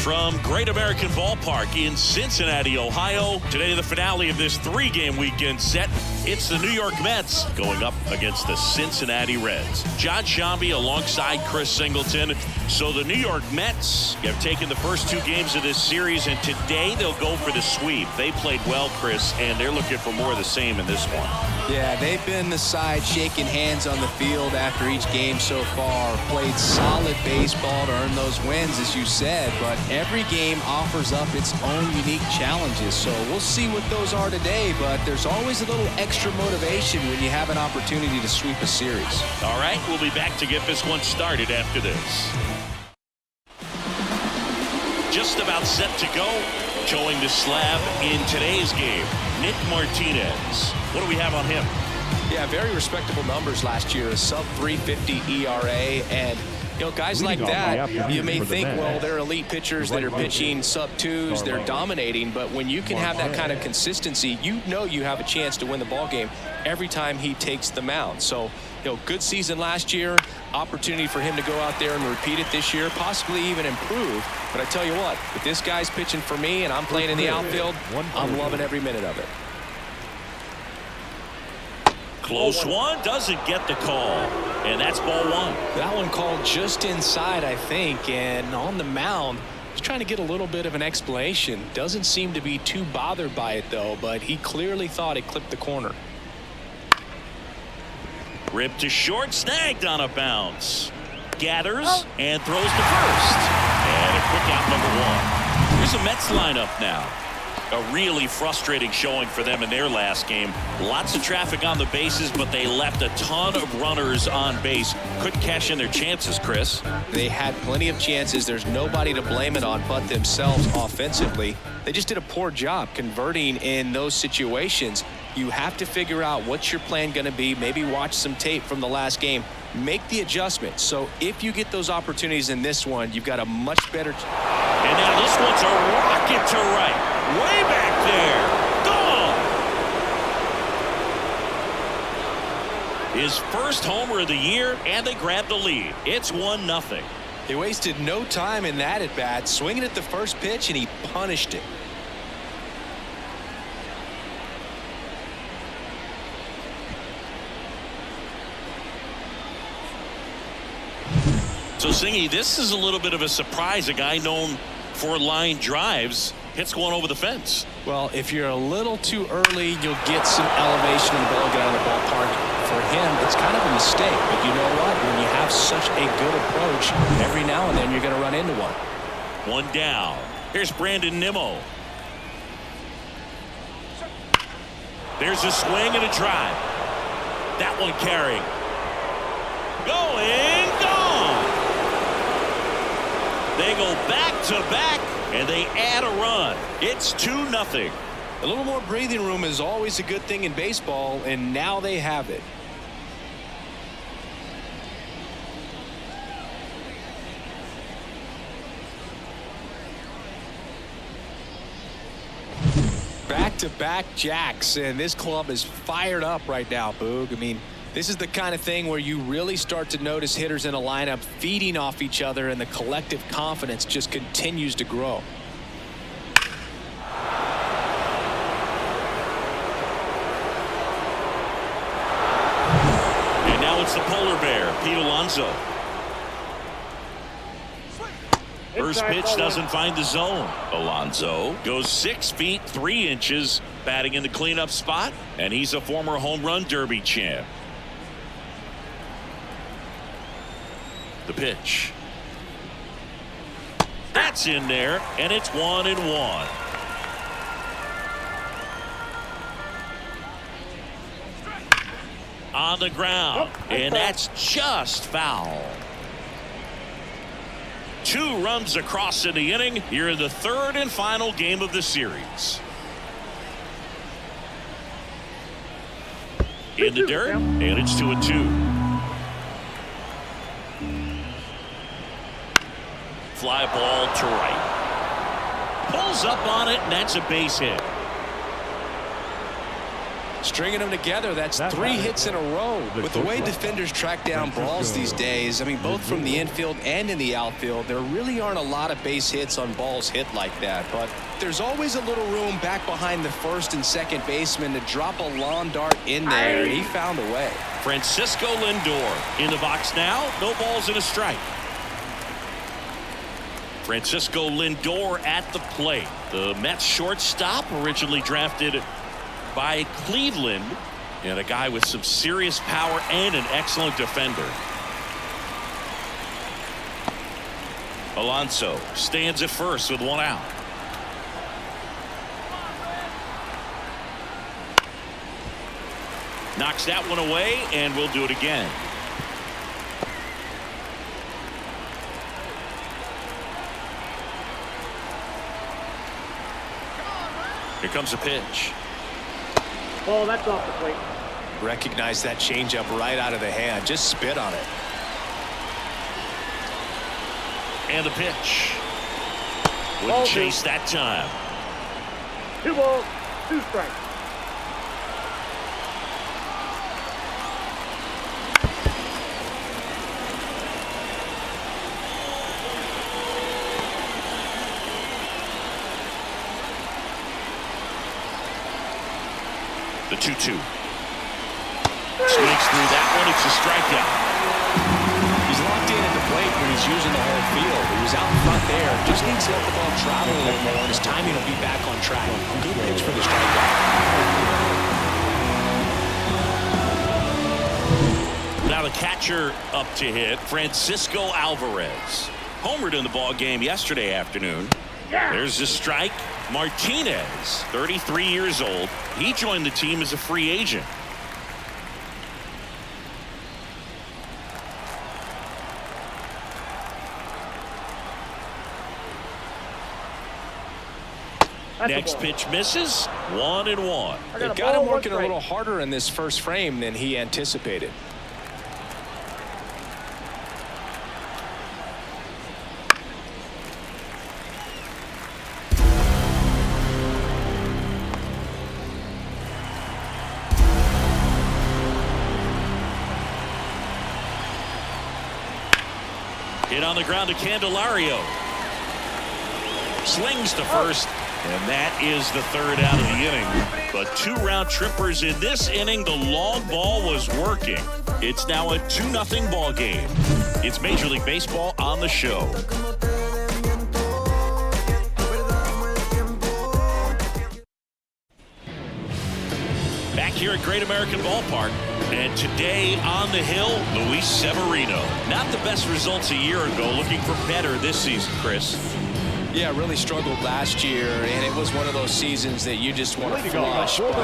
from Great American Ballpark in Cincinnati, Ohio. Today, the finale of this three-game weekend set. It's the New York Mets going up against the Cincinnati Reds. John Sciambi alongside Chris Singleton. So the New York Mets have taken the first two games of this series, and today they'll go for the sweep. They played well, Chris, and they're looking for more of the same in this one. Yeah, they've been the side shaking hands on the field after each game so far. Played solid baseball to earn those wins, as you said, but every game offers up its own unique challenges. So we'll see what those are today, but there's always a little extra motivation when you have an opportunity to sweep a series. All right, we'll be back to get this one started after this. Just about set to go. Showing the slab in today's game, Nick Martinez. What do we have on him? Yeah, very respectable numbers last year. A sub-350 ERA, and guys like that, you may think, well, they're elite pitchers that are pitching sub-2s, they're dominating, but when you can have that kind of consistency, you know you have a chance to win the ball game every time he takes the mound. So, good season last year, opportunity for him to go out there and repeat it this year, possibly even improve. But I tell you what, if this guy's pitching for me and I'm playing in the outfield, I'm loving every minute of it. Close one, doesn't get the call, and that's ball one. That one called just inside, I think, and on the mound, he's trying to get a little bit of an explanation. Doesn't seem to be too bothered by it, though, but he clearly thought it clipped the corner. Ripped to short, snagged on a bounce. Gathers and throws to first. And a quick out, number one. Here's the Mets lineup now. A really frustrating showing for them in their last game. Lots of traffic on the bases, but they left a ton of runners on base. Couldn't cash in their chances, Chris. They had plenty of chances. There's nobody to blame it on but themselves offensively. They just did a poor job converting in those situations. You have to figure out what's your plan going to be. Maybe watch some tape from the last game. Make the adjustment. So if you get those opportunities in this one, you've got a much better. And now this one's a rocket to right. Way back there. Gone. His first homer of the year, and they grab the lead. It's 1-0. They wasted no time in that at bat, swinging at the first pitch, and he punished it. So, Singy, this is a little bit of a surprise. A guy known for line drives hits one over the fence. Well, if you're a little too early, you'll get some elevation in the ball, get out of the ballpark. For him, it's kind of a mistake. But you know what? When you have such a good approach, every now and then you're going to run into one. One down. Here's Brandon Nimmo. There's a swing and a drive. That one carrying. Going, gone. They go back-to-back, and they add a run. It's 2-0. A little more breathing room is always a good thing in baseball, and now they have it. Back-to-back jacks, and this club is fired up right now, Boog. I mean, this is the kind of thing where you really start to notice hitters in a lineup feeding off each other, and the collective confidence just continues to grow. And now it's the polar bear, Pete Alonso. First pitch doesn't find the zone. Alonso goes 6 feet 3 inches, batting in the cleanup spot, and he's a former home run derby champ. The pitch. That's in there, and it's 1-1. On the ground, and that's just foul. 2 runs across in the inning here in the third and final game of the series. In the dirt, and it's 2-2. Fly ball to right. Pulls up on it, and that's a base hit. Stringing them together, that's 3 hits in a row. With the way defenders track down balls these days, I mean, both from the infield and in the outfield, there really aren't a lot of base hits on balls hit like that. But there's always a little room back behind the first and second baseman to drop a lawn dart in there, and he found a way. Francisco Lindor in the box now. No balls and a strike. Francisco Lindor at the plate. The Mets shortstop, originally drafted by Cleveland, and a guy with some serious power and an excellent defender. Alonso stands at first with 1 out. Knocks that one away, and we'll do it again. Here comes a pitch. Oh, that's off the plate. Recognize that changeup right out of the hand. Just spit on it. And the pitch. Wouldn't chase that time. 2 balls, 2 strikes. The 2-2. Swings through that one. It's a strikeout. He's locked in at the plate when he's using the whole field. He was out in front there. Just needs to let the ball travel a little more, and his timing will be back on track. Good pitch for the strikeout. Now the catcher up to hit, Francisco Alvarez. Homered in the ball game yesterday afternoon. There's a strike. Martinez, 33 years old. He joined the team as a free agent. Next pitch misses. 1-1. They've got him working a little harder in this first frame than he anticipated. Hit on the ground to Candelario. Slings to first, and that is the 3rd out of the inning. But 2 round trippers in this inning. The long ball was working. It's now a 2-0 ball game. It's Major League Baseball on the show. Back here at Great American Ballpark. And today on the hill, Luis Severino. Not the best results a year ago. Looking for better this season, Chris. Yeah, really struggled last year, and it was one of those seasons that you just want to flush. But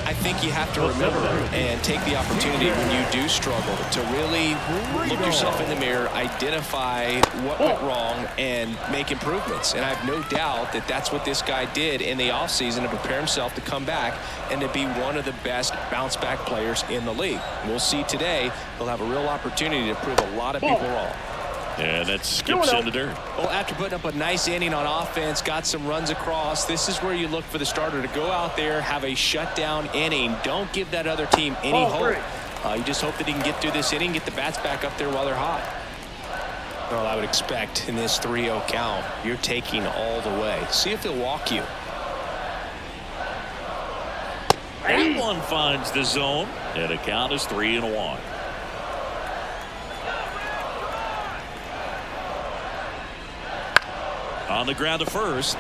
I think you have to remember and take the opportunity when you do struggle to really look yourself in the mirror, identify what went wrong, and make improvements. And I have no doubt that that's what this guy did in the offseason to prepare himself to come back and to be one of the best bounce-back players in the league. We'll see today. He'll have a real opportunity to prove a lot of people wrong. And that skips in the dirt. Well, after putting up a nice inning on offense, got some runs across, this is where you look for the starter to go out there, have a shutdown inning. Don't give that other team any hope. You just hope that he can get through this inning, get the bats back up there while they're hot. Well, I would expect in this 3-0 count, you're taking all the way. See if he'll walk you. That one finds the zone, and the count is 3-1. On the ground to first.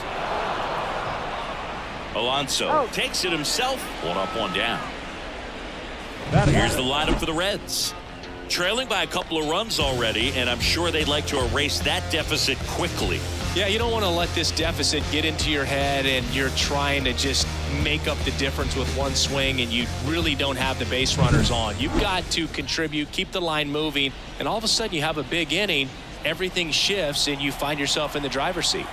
Alonso takes it himself. 1 up, 1 down. Here's the lineup for the Reds. Trailing by a couple of runs already, and I'm sure they'd like to erase that deficit quickly. Yeah, you don't want to let this deficit get into your head and you're trying to just make up the difference with one swing and you really don't have the base runners on. You've got to contribute, keep the line moving, and all of a sudden you have a big inning. Everything shifts and you find yourself in the driver's seat.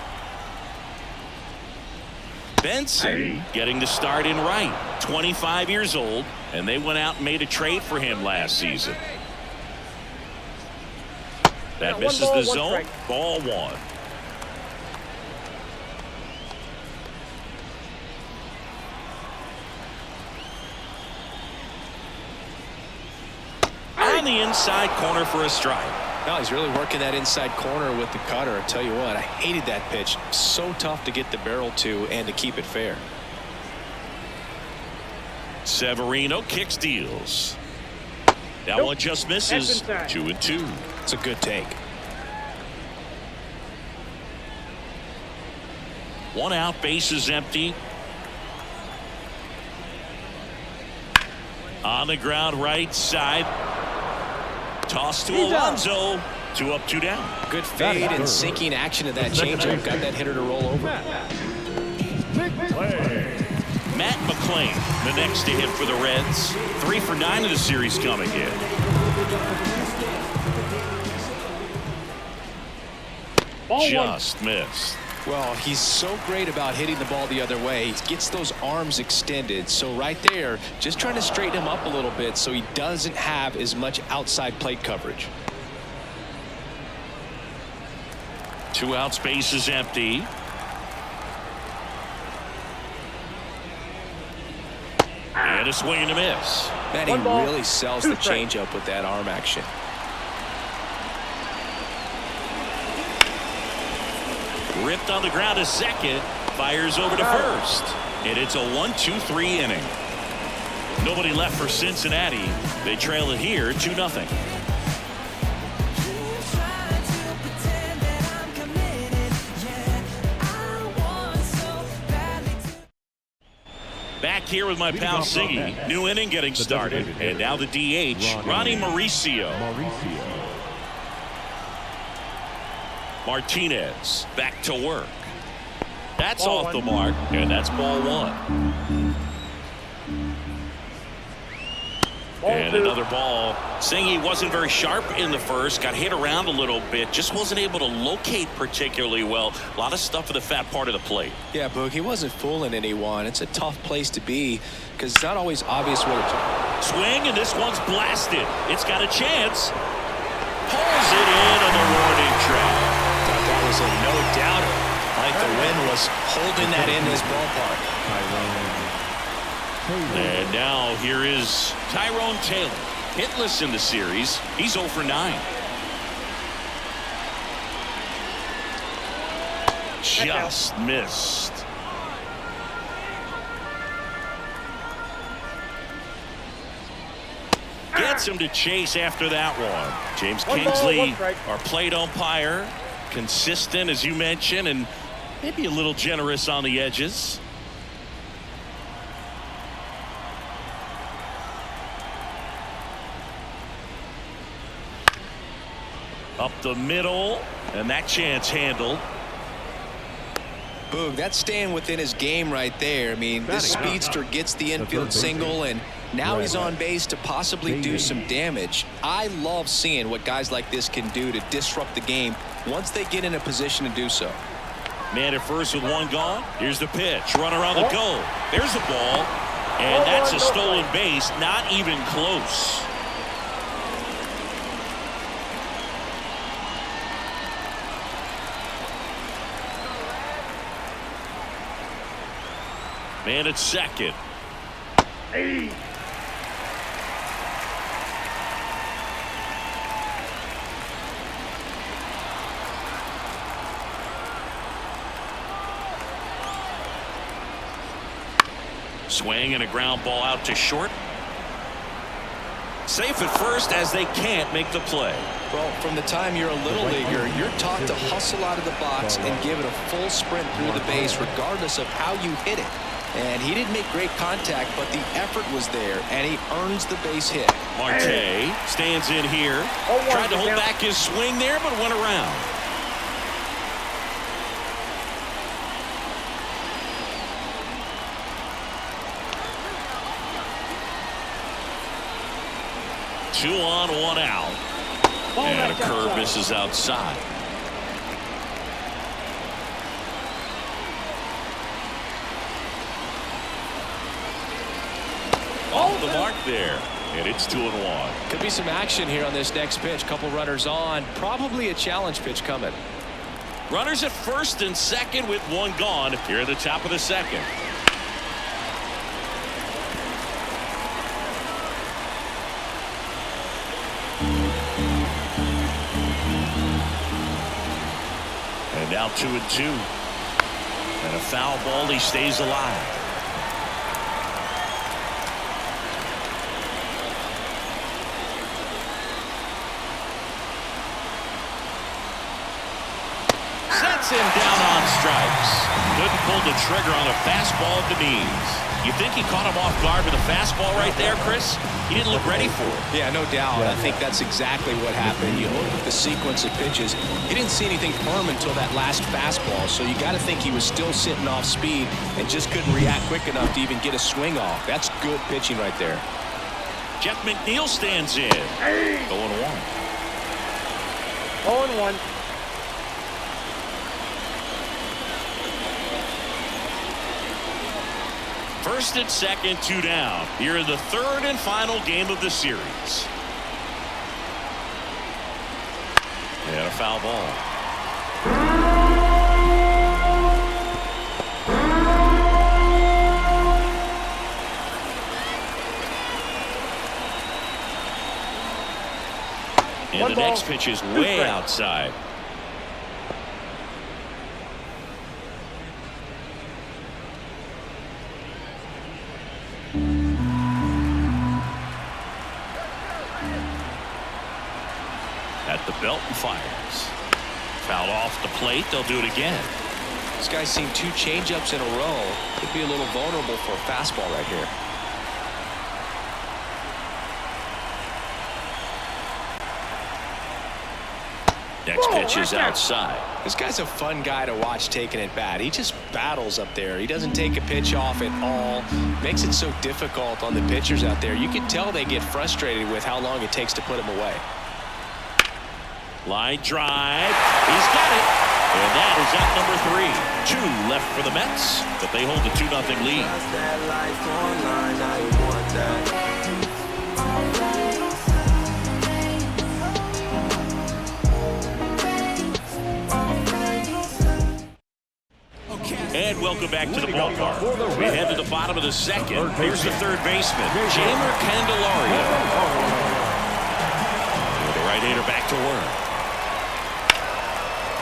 Benson getting the start in right. 25 years old, and they went out and made a trade for him last season. That misses the zone. Ball 1. the inside corner for a strike. No, he's really working that inside corner with the cutter. I tell you what, I hated that pitch. So tough to get the barrel to and to keep it fair. Severino kicks, deals. That one just misses. 2-2. It's a good take. One out, bases empty. On the ground, right side. Toss to Alonso. 2 up, 2 down. Good fade and sinking action of that changeup. Got that hitter to roll over. Matt McClain, the next to hit for the Reds. 3 for 9 of the series coming in. Just missed. Well, he's so great about hitting the ball the other way. He gets those arms extended. So right there, just trying to straighten him up a little bit so he doesn't have as much outside plate coverage. 2 outs, bases empty. And a swing and a miss. Man, he really sells the changeup with that arm action. Ripped on the ground to second. Fires over to first. And it's a 1-2-3 inning. Nobody left for Cincinnati. They trail it here 2-0. Back here with my pal Siggy. New inning getting started. And now the DH, Ronnie Mauricio. Martinez back to work. That's off the mark, and that's ball 1. And another ball. Singy wasn't very sharp in the first, got hit around a little bit, just wasn't able to locate particularly well. A lot of stuff at the fat part of the plate. Yeah, Boog, he wasn't fooling anyone. It's a tough place to be because it's not always obvious where to swing, and this one's blasted. It's got a chance. Pulls it in on the warning track. Thought that was a no-doubter. Like the wind was holding that in his ballpark. And now here is Tyrone Taylor. Hitless in the series. He's 0 for 9. Just missed. Gets him to chase after that one. James Kingsley, our plate umpire. Consistent, as you mentioned, and maybe a little generous on the edges. Up the middle, and that chance handled. Boog, that's staying within his game right there. I mean, this speedster gets the infield single, and now he's on base to possibly do some damage. I love seeing what guys like this can do to disrupt the game once they get in a position to do so. Man at first with 1 gone. Here's the pitch. Run around the goal. There's the ball. And that's a stolen base. Not even close. Man at second. Hey. Swing and a ground ball out to short. Safe at first as they can't make the play. Well, from the time you're a little leaguer, you're taught to hustle out of the box and give it a full sprint through the base regardless of how you hit it. And he didn't make great contact, but the effort was there, and he earns the base hit. Marte stands in here. Tried to hold back his swing there, but went around. Two on, 1 out. And a curve misses outside. Off the mark there. And it's 2-1. Could be some action here on this next pitch. Couple runners on. Probably a challenge pitch coming. Runners at first and second with 1 gone here at the top of the second. And now 2-2. And a foul ball. He stays alive. Sets him down on strikes. Couldn't pull the trigger on a fastball at the knees. You think he caught him off guard with a fastball right there, Chris? He didn't look ready for it. Yeah, no doubt. I think that's exactly what happened. You look at the sequence of pitches. He didn't see anything firm until that last fastball, so you got to think he was still sitting off speed and just couldn't react quick enough to even get a swing off. That's good pitching right there. Jeff McNeil stands in. 0-1. 0-1. First and second, 2 down. Here in the third and final game of the series. And a foul ball. And the next pitch is way outside. At the belt and fires. Fouled off the plate. They'll do it again. This guy's seen 2 changeups in a row. Could be a little vulnerable for a fastball right here. Next pitch is outside. This guy's a fun guy to watch taking at bat. He just battles up there. He doesn't take a pitch off at all. Makes it so difficult on the pitchers out there. You can tell they get frustrated with how long it takes to put him away. Line drive. He's got it. And that is out number 3. 2 left for the Mets, but they hold a 2-0 lead. And welcome back to the ballpark. We head to the bottom of the second. Here's the third baseman, Jeimer Candelario. With the right-hander back to work.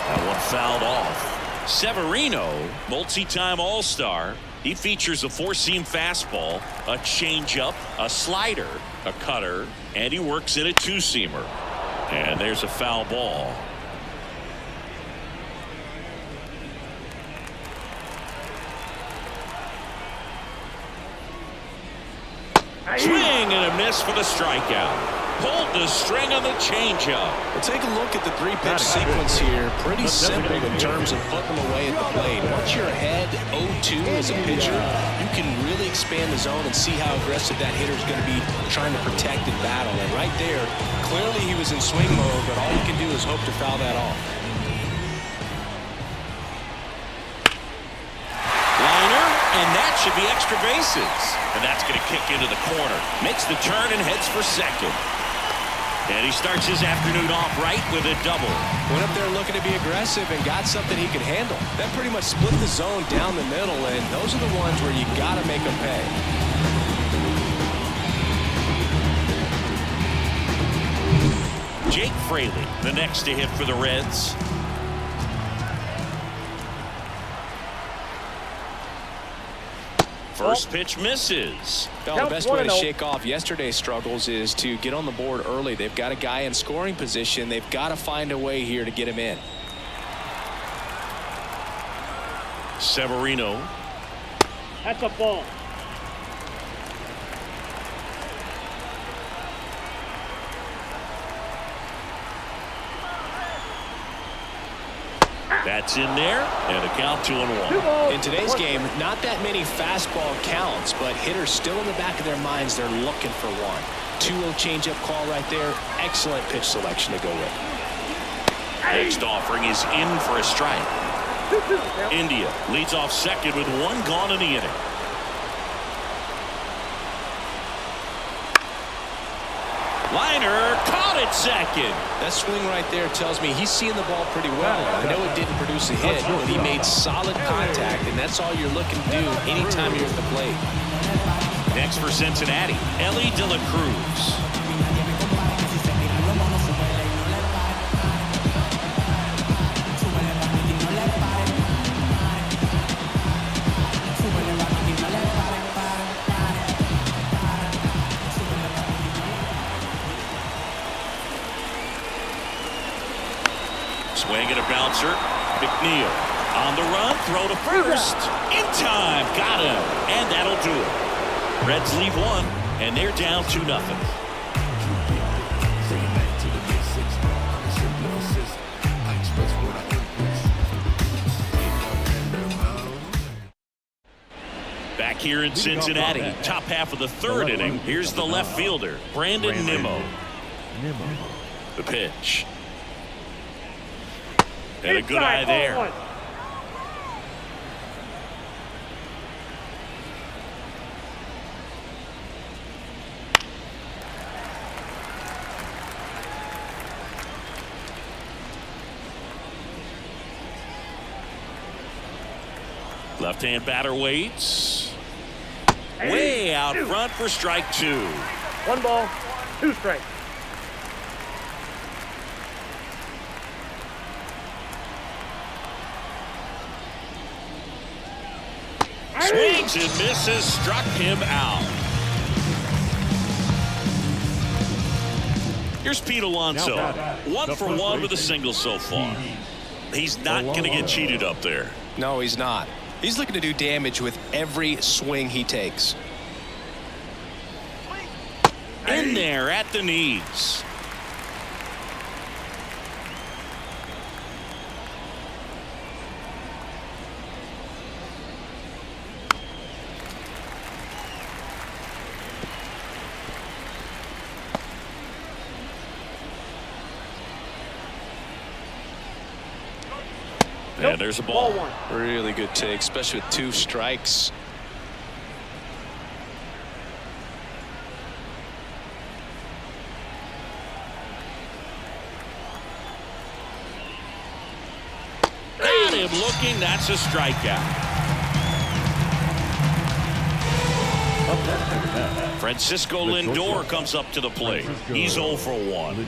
That one fouled off. Severino, multi-time All-Star. He features a 4-seam fastball, a changeup, a slider, a cutter, and he works in a 2-seamer. And there's a foul ball. Swing and a miss for the strikeout. Pulled the string on the changeup. Well, take a look at the 3-pitch sequence here. Pretty simple in terms of putting them away at the plate. Once you're ahead 0-2 as a pitcher, you can really expand the zone and see how aggressive that hitter is going to be trying to protect and battle. And right there, clearly he was in swing mode, but all he can do is hope to foul that off. And that should be extra bases. And that's going to kick into the corner. Makes the turn and heads for second. And he starts his afternoon off right with a double. Went up there looking to be aggressive and got something he could handle. That pretty much split the zone down the middle, and those are the ones where you got to make them pay. Jake Fraley, the next to hit for the Reds. First pitch misses. Well, the best way to shake off yesterday's struggles is to get on the board early. They've got a guy in scoring position. They've got to find a way here to get him in. Severino. That's a ball. That's in there, and a count 2-1. In today's game, not that many fastball counts, but hitters still in the back of their minds, they're looking for one. 2-0 changeup call right there. Excellent pitch selection to go with. Next offering is in for a strike. India leads off second with 1 gone in the inning. Liner caught it second. That swing right there tells me he's seeing the ball pretty well. I know it didn't produce a hit, but he made solid contact, and that's all you're looking to do anytime you're at the plate. Next for Cincinnati, Ellie De La Cruz. Swing and a bouncer. McNeil on the run. Throw to first. In time. Got him. And that'll do it. Reds lead one, and they're down 2-0. Back here in Cincinnati, top half of the third inning. Here's the left fielder, Brandon Nimmo. The pitch. And a good eye there. Left-hand batter waits. Way out front for strike 2. 1 ball, 2 strikes. Swings and misses, struck him out. Here's Pete Alonso. 1 for 1 with a single so far. He's not going to get cheated up there. No, he's not. He's looking to do damage with every swing he takes. In there at the knees. And there's a ball. Really good take, especially with 2 strikes. Got him looking. That's a strikeout. Francisco Lindor comes up to the plate. He's 0 for 1.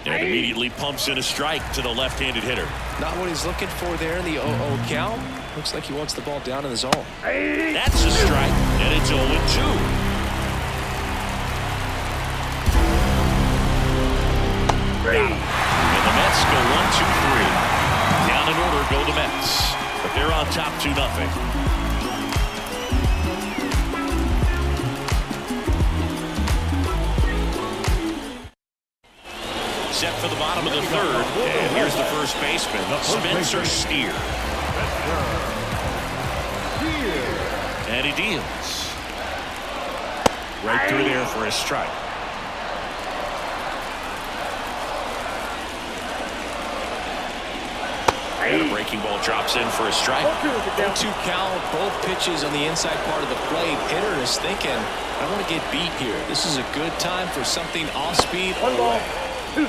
And immediately pumps in a strike to the left-handed hitter. Not what he's looking for there in the 0-0 count. Looks like he wants the ball down in the zone. That's a strike, and it's 0-2. And the Mets go 1-2-3. Down in order go the Mets, but they're on top 2-0. Set for the bottom of the third, and here's the first baseman, Spencer Steer. And he deals. Right through there for a strike. And a breaking ball drops in for a strike. 0-2 count, both pitches on the inside part of the plate. Hitter is thinking, I want to get beat here. This is a good time for something off speed. 1 ball.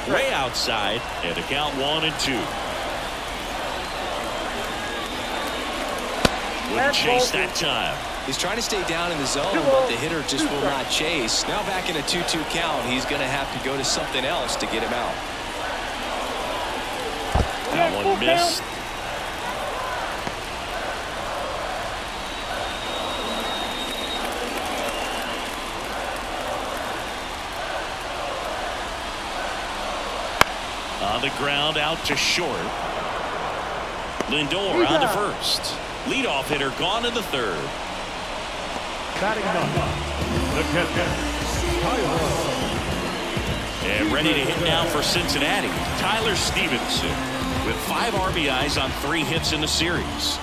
Way outside, and a count 1-2. Wouldn't chase that time. He's trying to stay down in the zone, but the hitter just will not chase. Now back in a 2-2 count, he's going to have to go to something else to get him out. That one missed. On the ground, out to short. Lindor on to first. Leadoff hitter gone in the third. Batting the catcher, And ready to hit now for Cincinnati, Tyler Stevenson with 5 RBIs on 3 hits in the series.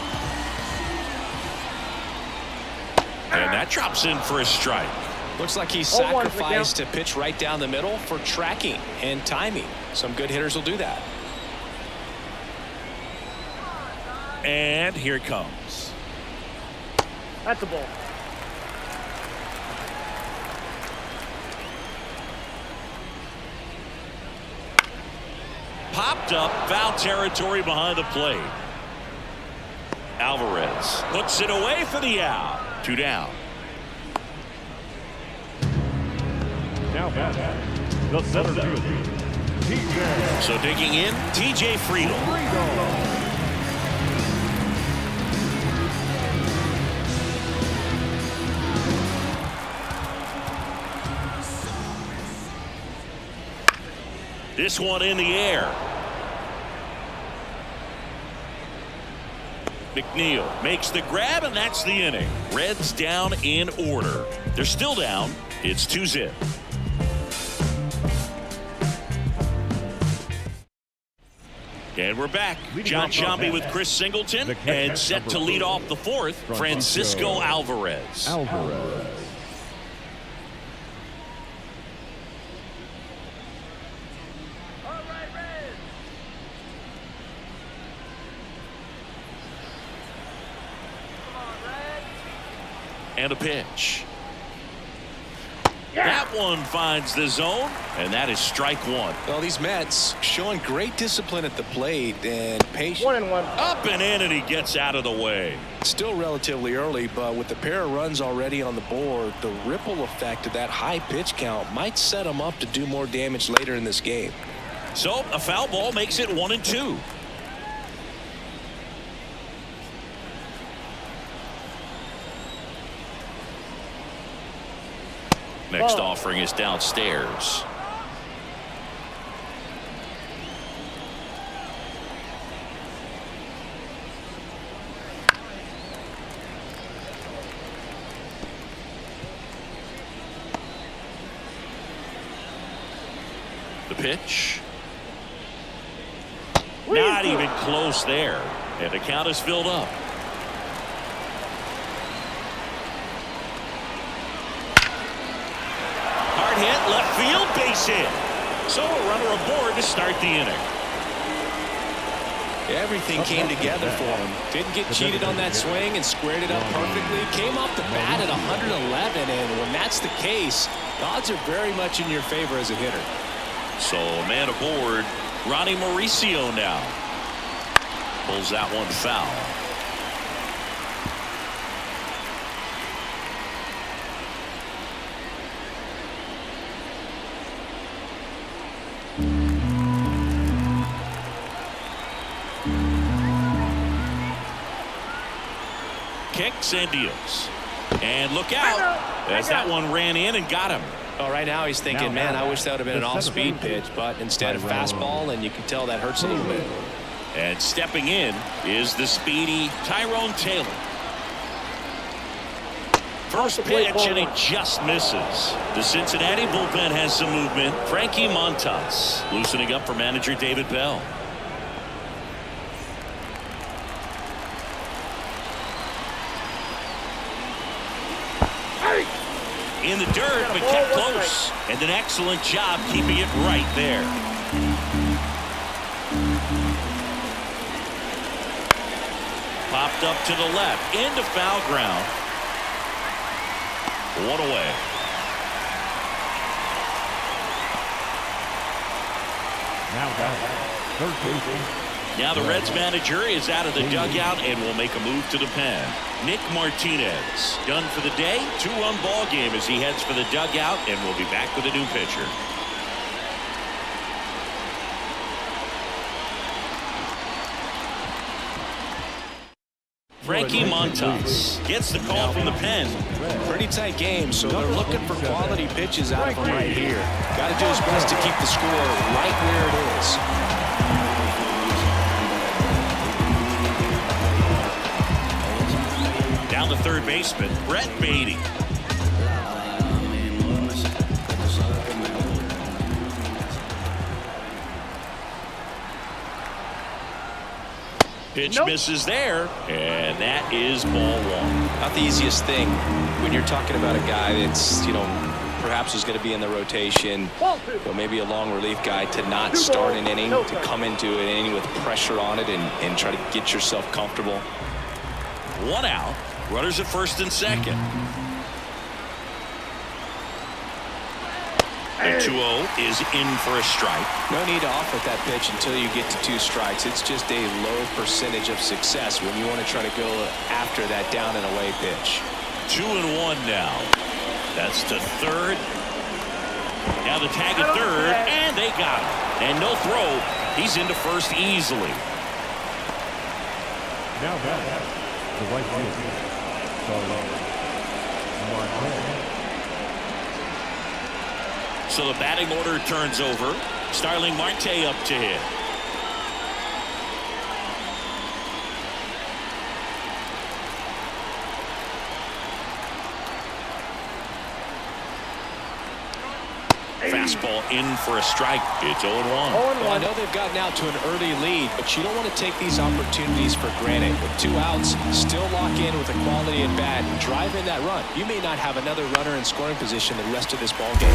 And that drops in for a strike. Looks like he sacrificed to pitch right down the middle for tracking and timing. Some good hitters will do that. And here it comes. That's a ball. Popped up, foul territory behind the plate. Alvarez puts it away for the out. 2 down. now bat, the center fielder, TJ. So digging in, TJ Friedel. This one in the air. McNeil makes the grab, and that's the inning. Reds down in order. They're still down. It's 2-0. And we're back. John Sciambi with Chris Singleton, and set to lead off the fourth, Francisco Alvarez. And a pitch. That one finds the zone, and that is strike one. Well, these Mets showing great discipline at the plate and patience. 1-1. Up and in, and he gets out of the way. Still relatively early, but with the pair of runs already on the board, the ripple effect of that high pitch count might set him up to do more damage later in this game. So a foul ball makes it 1-2. Next offering is downstairs. The pitch. Not even close there. And the count is filled up. Hard hit, left field, base hit. So a runner aboard to start the inning. Everything came together for him. Didn't get cheated on that swing and squared it up perfectly. Came off the bat at 111, and when that's the case, the odds are very much in your favor as a hitter. So a man aboard, Ronnie Mauricio now. Pulls that one foul. Kicks and deals. And look out as that one ran in and got him. Oh, right now he's thinking, man, I wish that would have been an off-speed pitch, but instead of fastball, and you can tell that hurts a little bit. And stepping in is the speedy Tyrone Taylor. First pitch, and it just misses. The Cincinnati bullpen has some movement. Frankie Montas loosening up for manager David Bell. In the dirt, but kept close. And an excellent job keeping it right there. Popped up to the left, into foul ground. One away. Now the Reds manager is out of the dugout and will make a move to the pen. Nick Martinez done for the day. 2-run ball game as he heads for the dugout, and will be back with a new pitcher. Frankie Montas gets the call from the pen. Pretty tight game, so they're looking for quality pitches out of him right here. Got to do his best to keep the score right where it is. Down the third baseman, Brett Beatty. Pitch misses there, and that is ball one. Not the easiest thing when you're talking about a guy that's, perhaps is going to be in the rotation, maybe a long relief guy, to not start an inning, to come into an inning with pressure on it and try to get yourself comfortable. One out, runners at first and second. And 2-0 is in for a strike. No need to offer that pitch until you get to 2 strikes. It's just a low percentage of success when you want to try to go after that down and away pitch. 2-1 now. That's to third. Now the tag at third, and they got him. And no throw. He's into first easily. Now back to right field. So the batting order turns over. Starling Marte up to hit. Fastball in for a strike. It's 0-1. Well, I know they've gotten out to an early lead, but you don't want to take these opportunities for granted. With 2 outs, still lock in with a quality at bat and drive in that run. You may not have another runner in scoring position the rest of this ball game.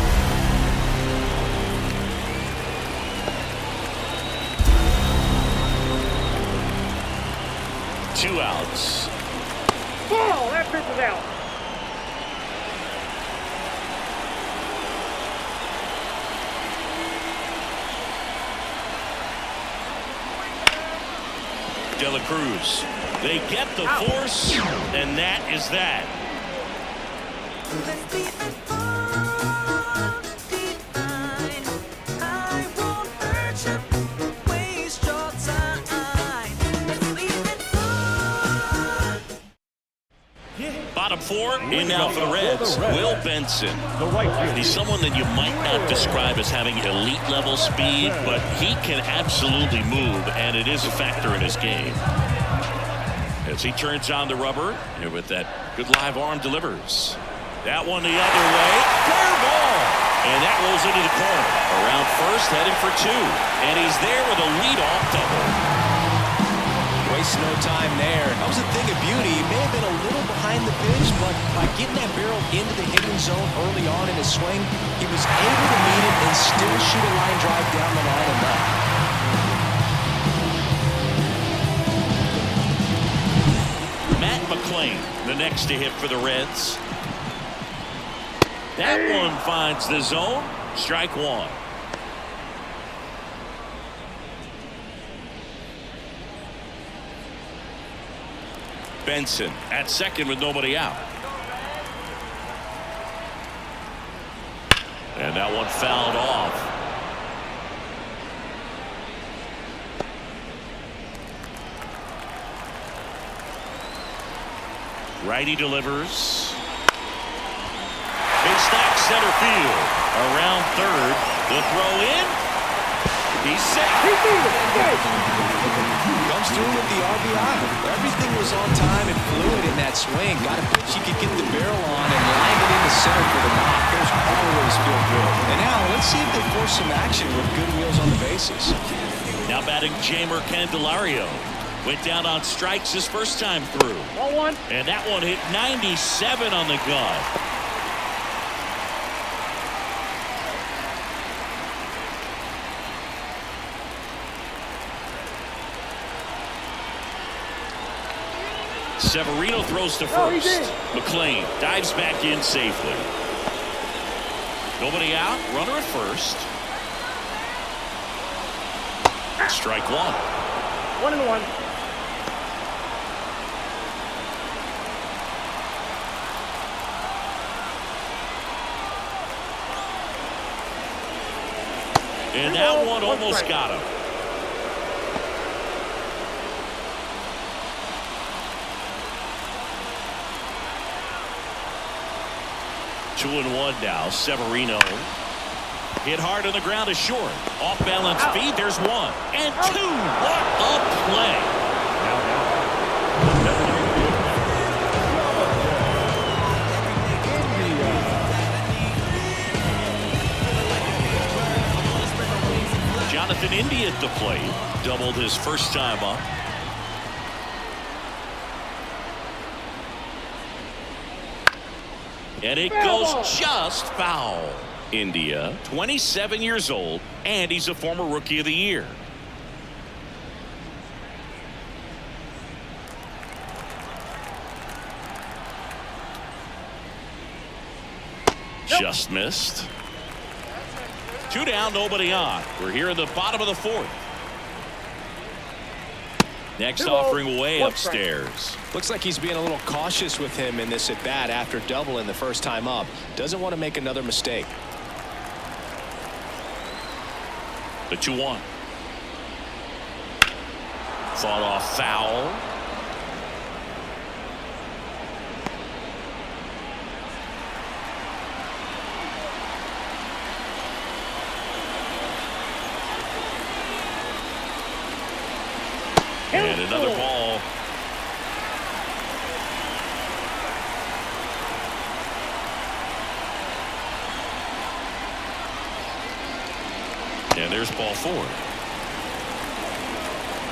Two outs. Ball! That pitch is out. De La Cruz. They get the force, and that is that. Bottom 4, in now for the Reds. Will Benson. He's someone that you might not describe as having elite level speed, but he can absolutely move, and it is a factor in his game. As he turns on the rubber, and with that good live arm delivers. That one the other way. Fair ball. And that rolls into the corner. Around first, heading for 2. And he's there with a leadoff double. Waste no time there. That was a thing of beauty. He may have been a little behind the pitch, but by getting that barrel into the hitting zone early on in his swing, he was able to meet it and still shoot a line drive down the line and left. Matt McClain, the next to hit for the Reds. That one finds the zone. Strike 1. Benson at second with nobody out. And that one fouled off. Righty delivers. Big stack center field. Around third. The throw in. He's set. Comes through with the RBI. Everything was on time and fluid in that swing. Got a pitch he could get the barrel on and line it into center for the knock. Those always feel good. And now let's see if they force some action with good wheels on the bases. Now batting Jamer Candelario. Went down on strikes his first time through. Ball 1. And that one hit 97 on the gun. Severino throws to first. McClain dives back in safely. Nobody out. Runner at first. Strike 1. 1-1. And that one almost got him. Two and 1 now. Severino hit hard on the ground is short. Off balance feed. There's 1 and 2. What a play! Jonathan India at the plate. Doubled his first time up. And it goes just foul. India, 27 years old, and he's a former Rookie of the Year. Just missed. 2 down, nobody on. We're here in the bottom of the 4th. Next offering way upstairs. Looks like he's being a little cautious with him in this at bat after doubling the first time up. Doesn't want to make another mistake. The 2-1. Fought off foul. And another ball. And there's ball 4.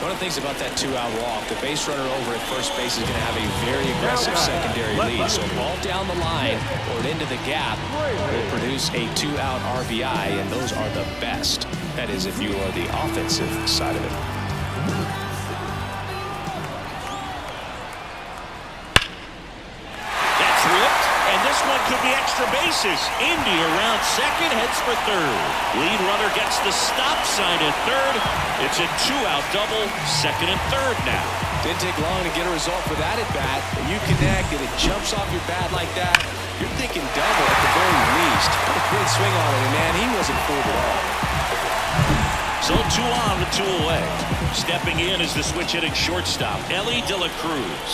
One of the things about that 2-out walk, the base runner over at first base is going to have a very aggressive secondary lead. So ball down the line or into the gap will produce a 2-out RBI, and those are the best. That is, if you are the offensive side of it. That's ripped, and this one could be extra bases. Indy around second, heads for third. Lead runner gets the stop sign at third. It's a 2-out double, second and third now. Didn't take long to get a result for that at bat. When you connect and it jumps off your bat like that, you're thinking double at the very least. Put a great swing on it, and man, he wasn't fooled at all. So 2 on with 2 away. Stepping in is the switch hitting shortstop, Ellie De La Cruz.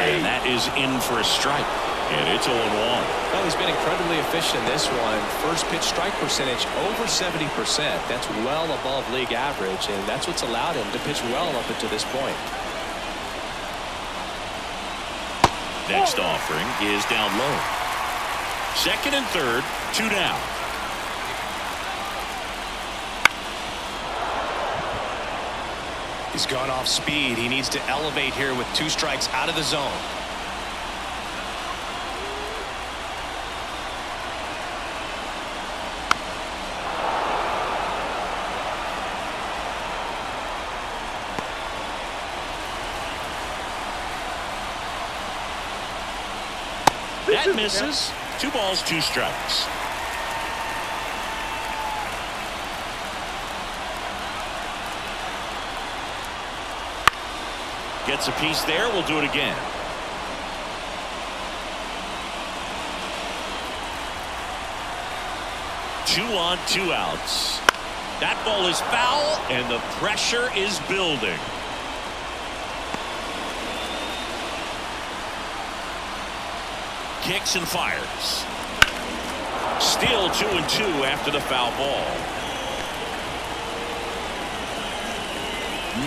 And that is in for a strike. And it's 0-1. Well, he's been incredibly efficient in this one. First pitch strike percentage over 70%. That's well above league average, and that's what's allowed him to pitch well up until this point. Next offering is down low. Second and third, 2 down. He's gone off speed. He needs to elevate here with 2 strikes out of the zone. That misses. 2 balls, 2 strikes. Gets a piece there. We'll do it again. Two on, 2 outs. That ball is foul, and the pressure is building. Kicks and fires. Still 2-2 after the foul ball.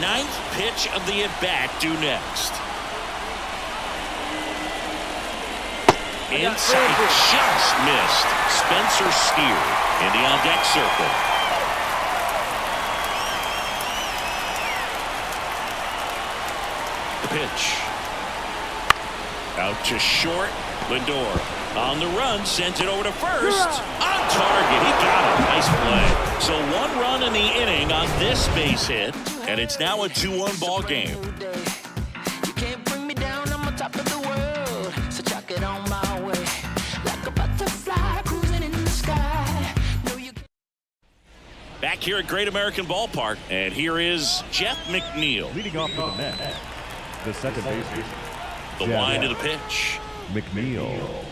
9th pitch of the at-bat due next. Inside, just missed. Spencer Steer in the on-deck circle. The pitch. Out to short. Lindor on the run, sends it over to first. On target, he got it. Nice play. So 1 run in the inning on this base hit, and it's now a 2-1 ball game. You can't bring me down, I'm on top of the world. So chuck it on my way. Like a butterfly cruising in the sky. No, you can't. Back here at Great American Ballpark, and here is Jeff McNeil. Leading off to the net, the second baseman. The wind of the pitch. McNeil.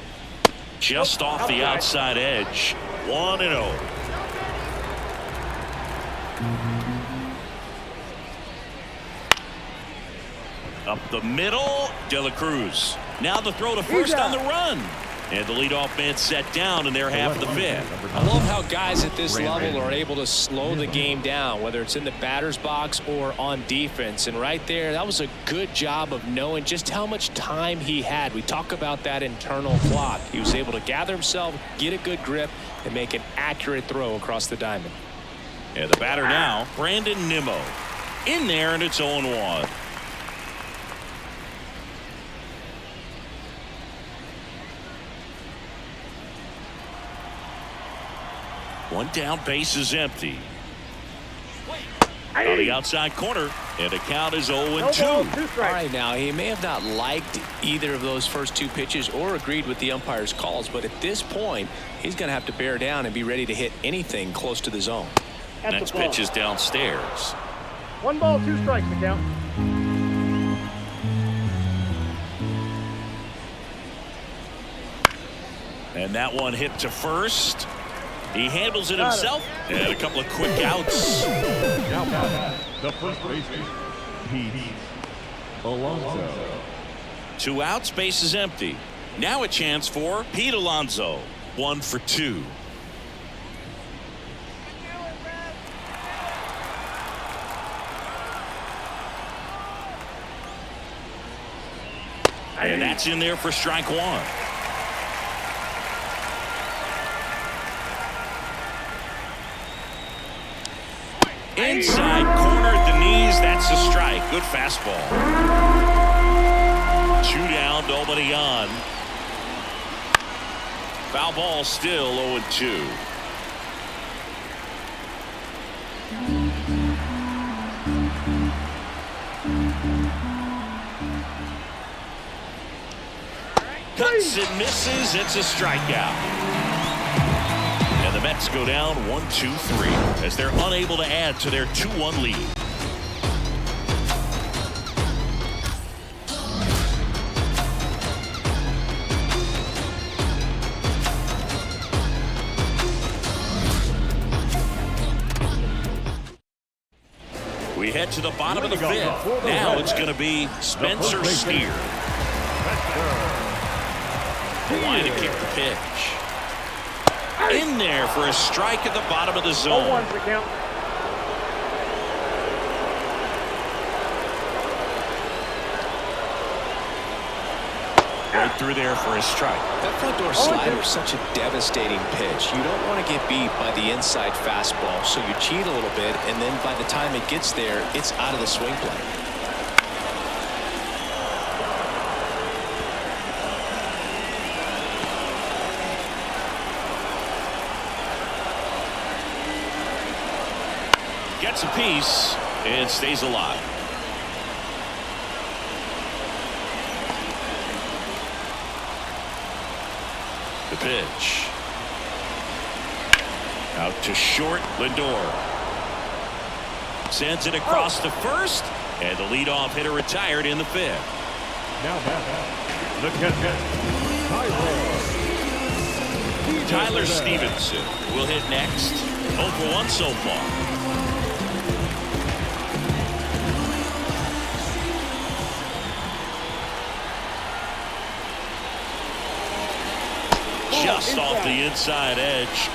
Just off the outside edge. 1-0. Up the middle, De La Cruz. Now the throw to first on the run. And the leadoff man set down in their half of the 5th. I love how guys at this level are able to slow the game down, whether it's in the batter's box or on defense. And right there, that was a good job of knowing just how much time he had. We talk about that internal clock. He was able to gather himself, get a good grip, and make an accurate throw across the diamond. And the batter now, Brandon Nimmo. In there, and it's 0-1. One down, base is empty. On the outside corner, and the count is 0-2. All right, now, he may have not liked either of those first 2 pitches or agreed with the umpire's calls, but at this point, he's going to have to bear down and be ready to hit anything close to the zone. Next pitch is downstairs. 1 ball, 2 strikes to count. And that one hit to first. He handles it himself, and a couple of quick outs. Now the first baseman, Pete Alonso. 2 outs, base is empty. Now a chance for Pete Alonso. 1 for 2. That's in there for strike one. Inside corner at the knees. That's a strike. Good fastball. 2 down, nobody on. Foul ball still 0-2. Cuts and misses. It's a strikeout. And the Mets go down 1-2-3 as they're unable to add to their 2-1 lead. We head to the bottom of the fifth. Now it's going to be Spencer Steer. The line to kick the pitch. In there for a strike at the bottom of the zone. 0-1's the count. Right through there for a strike. That front door slider is such a devastating pitch. You don't want to get beat by the inside fastball, so you cheat a little bit, and then by the time it gets there, it's out of the swing plane. Gets a piece and stays alive. The pitch. Out to short. Lindor sends it across to first, and the leadoff hitter retired in the fifth. Now back. The catcher, Tyler Stevenson will hit next. 0 for 1 so far. Just off the inside edge.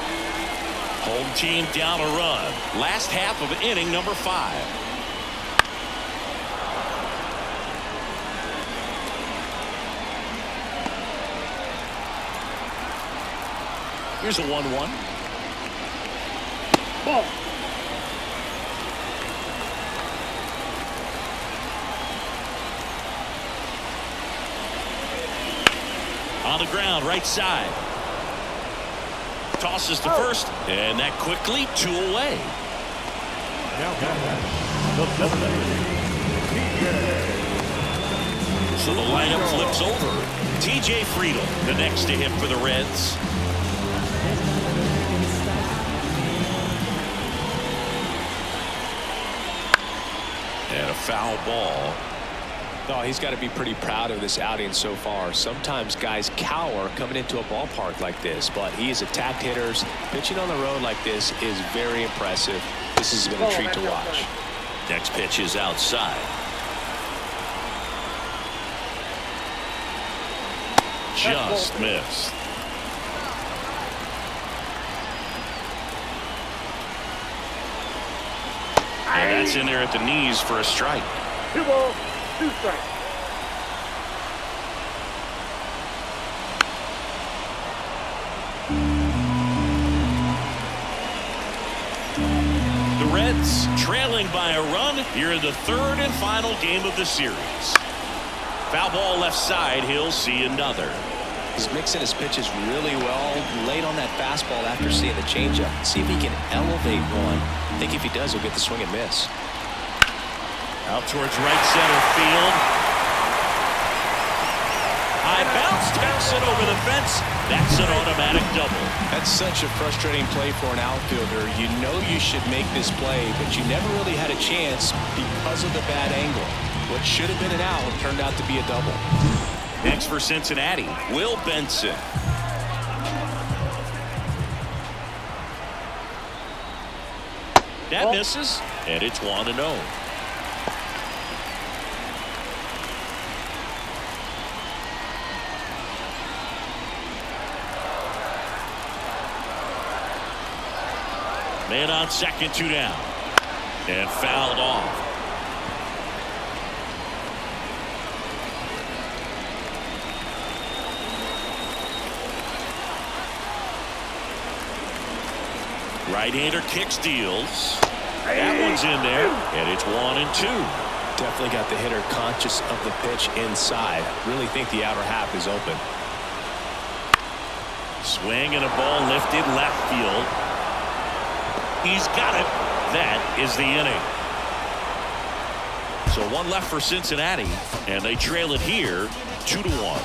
Home team down a run. Last half of inning number 5. Here's a 1-1. Ball. On the ground, right side. Tosses to first, and that quickly 2 away. So the lineup flips over. TJ Friedel, the next to hit for the Reds. And a foul ball. Oh, he's got to be pretty proud of this outing so far. Sometimes guys cower coming into a ballpark like this, but he has attacked hitters. Pitching on the road like this is very impressive. This has been a treat to watch. Next pitch is outside. Just missed. And that's in there at the knees for a strike. 2 balls, 2 strikes. The Reds trailing by a run here in the 3rd and final game of the series. Foul ball left side. He'll see another. He's mixing his pitches really well. Late on that fastball after seeing the changeup. See if he can elevate one. I think if he does, he'll get the swing and miss. Out towards right center field. High bounce, taps it over the fence. That's an automatic double. That's such a frustrating play for an outfielder. You know you should make this play, but you never really had a chance because of the bad angle. What should have been an out turned out to be a double. Next for Cincinnati, Will Benson. That misses, and it's 1-0. Man on second, 2 down. And fouled off. Right-hander kicks, deals. That one's in there, and it's 1-2. Definitely got the hitter conscious of the pitch inside. Really think the outer half is open. Swing and a ball lifted left field. He's got it. That is the inning. So one left for Cincinnati, and they trail it here 2-1.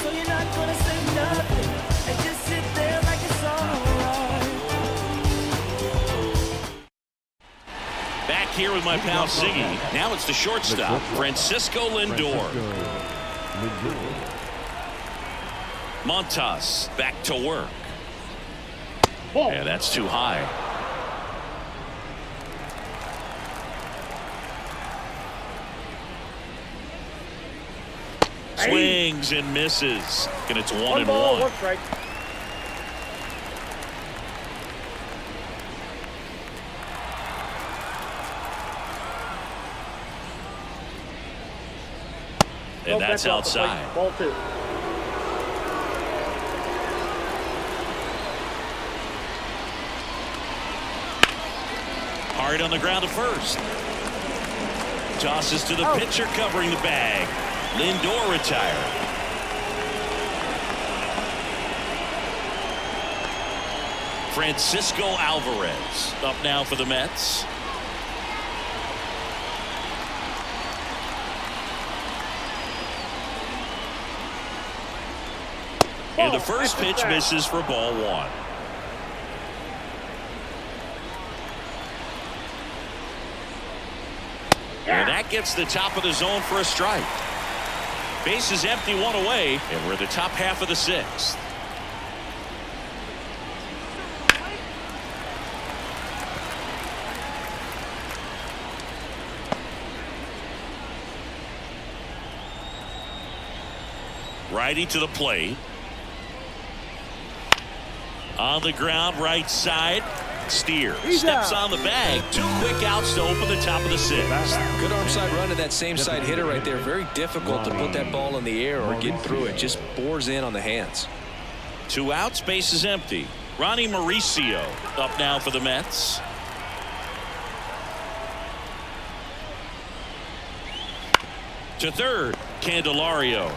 So you're not gonna say nothing and just sit there like it's alright. Back here with my pal Ziggy. Now it's the shortstop, Francisco Lindor. Montas back to work. And that's too high. Swings and misses. And it's 1-1. 1 strike. And that's outside. Ball 2. Hard on the ground to first. Tosses to the pitcher covering the bag. Lindor retired. Francisco Alvarez up now for the Mets. And the first pitch misses for ball 1. And that gets the top of the zone for a strike. Base is empty, 1 away, and we're at the top half of the 6th. Righty to the plate. On the ground, right side. Steer steps on the bag. 2 quick outs to open the top of the 6th. Good arm side run to that same side hitter right there. Very difficult to put that ball in the air or get through it. Just bores in on the hands. 2 outs, base is empty. Ronnie Mauricio up now for the Mets. To third, Candelario.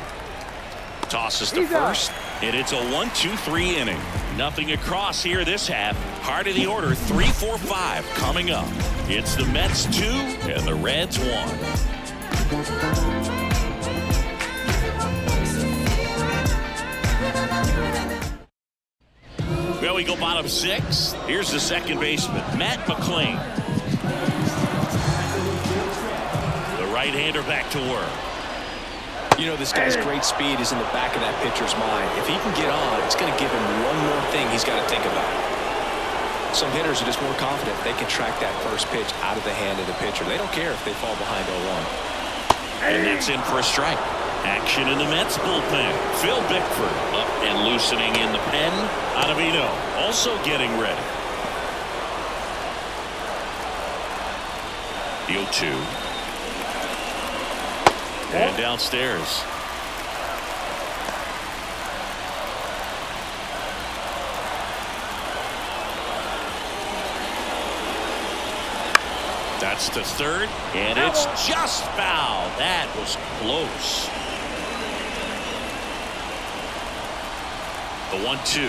Tosses to first, and it's a 1-2-3 inning. Nothing across here this half. Heart of the order, 3-4-5 coming up. It's the Mets 2 and the Reds 1. Well, we go bottom 6. Here's the second baseman, Matt McClain. The right-hander back to work. You know, this guy's great speed is in the back of that pitcher's mind. If he can get on, it's going to give him one more thing he's got to think about. Some hitters are just more confident they can track that first pitch out of the hand of the pitcher. They don't care if they fall behind 0-1. And that's in for a strike. Action in the Mets bullpen. Phil Bickford up and loosening in the pen. Ottavino also getting ready. The 0-2. And downstairs. That's to third, and it's just foul. That was close. The 1-2.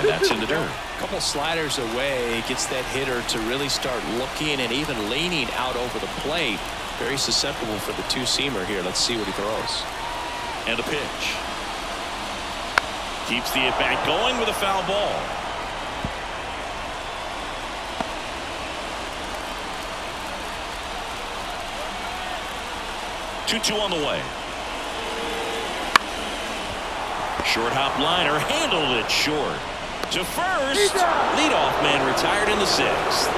And that's in the dirt. A couple sliders away gets that hitter to really start looking and even leaning out over the plate. Very susceptible for the 2-seamer here. Let's see what he throws. And a pitch. Keeps the at-bat going with a foul ball. Two on the way. Short hop liner, handled it short. To first, leadoff man retired in the 6th.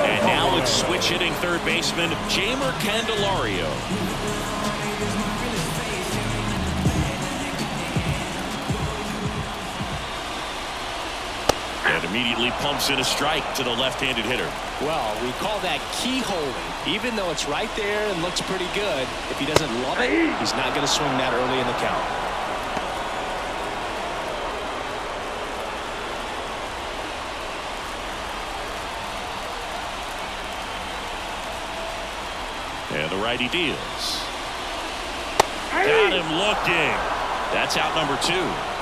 And now it's switch hitting third baseman Jamer Candelario. And a Immediately pumps in a strike to the left-handed hitter. Well, we call that keyholing. Even though it's right there and looks pretty good, if he doesn't love it, he's not going to swing that early in the count. And the righty deals. Got him looking. That's out number 2.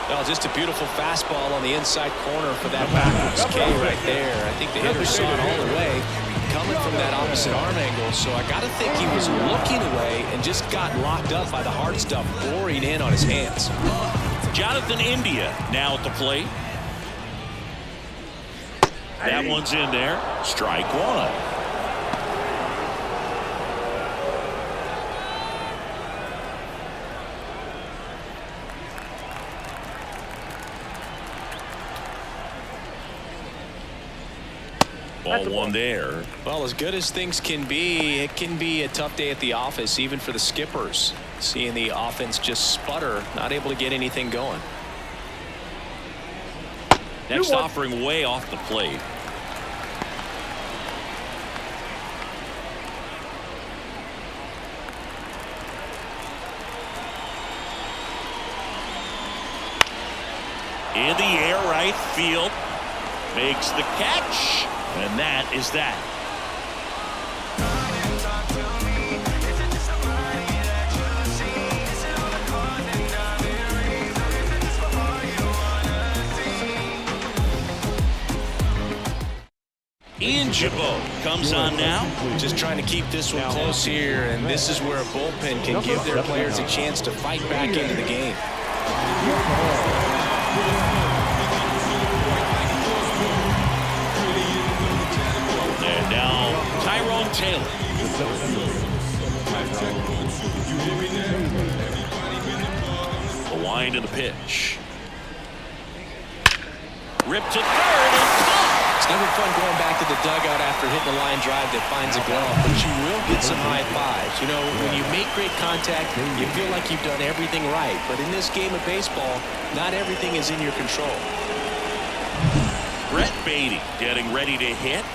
Well, just a beautiful fastball on the inside corner for that backwards K right there. I think the hitter saw it all the way, coming from that opposite arm angle. So I got to think he was looking away and just got locked up by the hard stuff boring in on his hands. Jonathan India now at the plate. That one's in there. Strike 1. Ball 1 there. Well, as good as things can be, it can be a tough day at the office, even for the skippers. Seeing the offense just sputter, not able to get anything going. Next offering way off the plate. In the air, right field. Makes the catch. And that is that. Ian Jabot comes on now. Just trying to keep this one close here, and this is where a bullpen can give their players a chance to fight back into the game. And now Tyrone Taylor. The wind of the pitch. Ripped to third and caught. It's never fun going back to the dugout after hitting a line drive that finds a glove, but you will get some high fives. You know, when you make great contact, you feel like you've done everything right. But in this game of baseball, not everything is in your control. Brett Beatty getting ready to hit.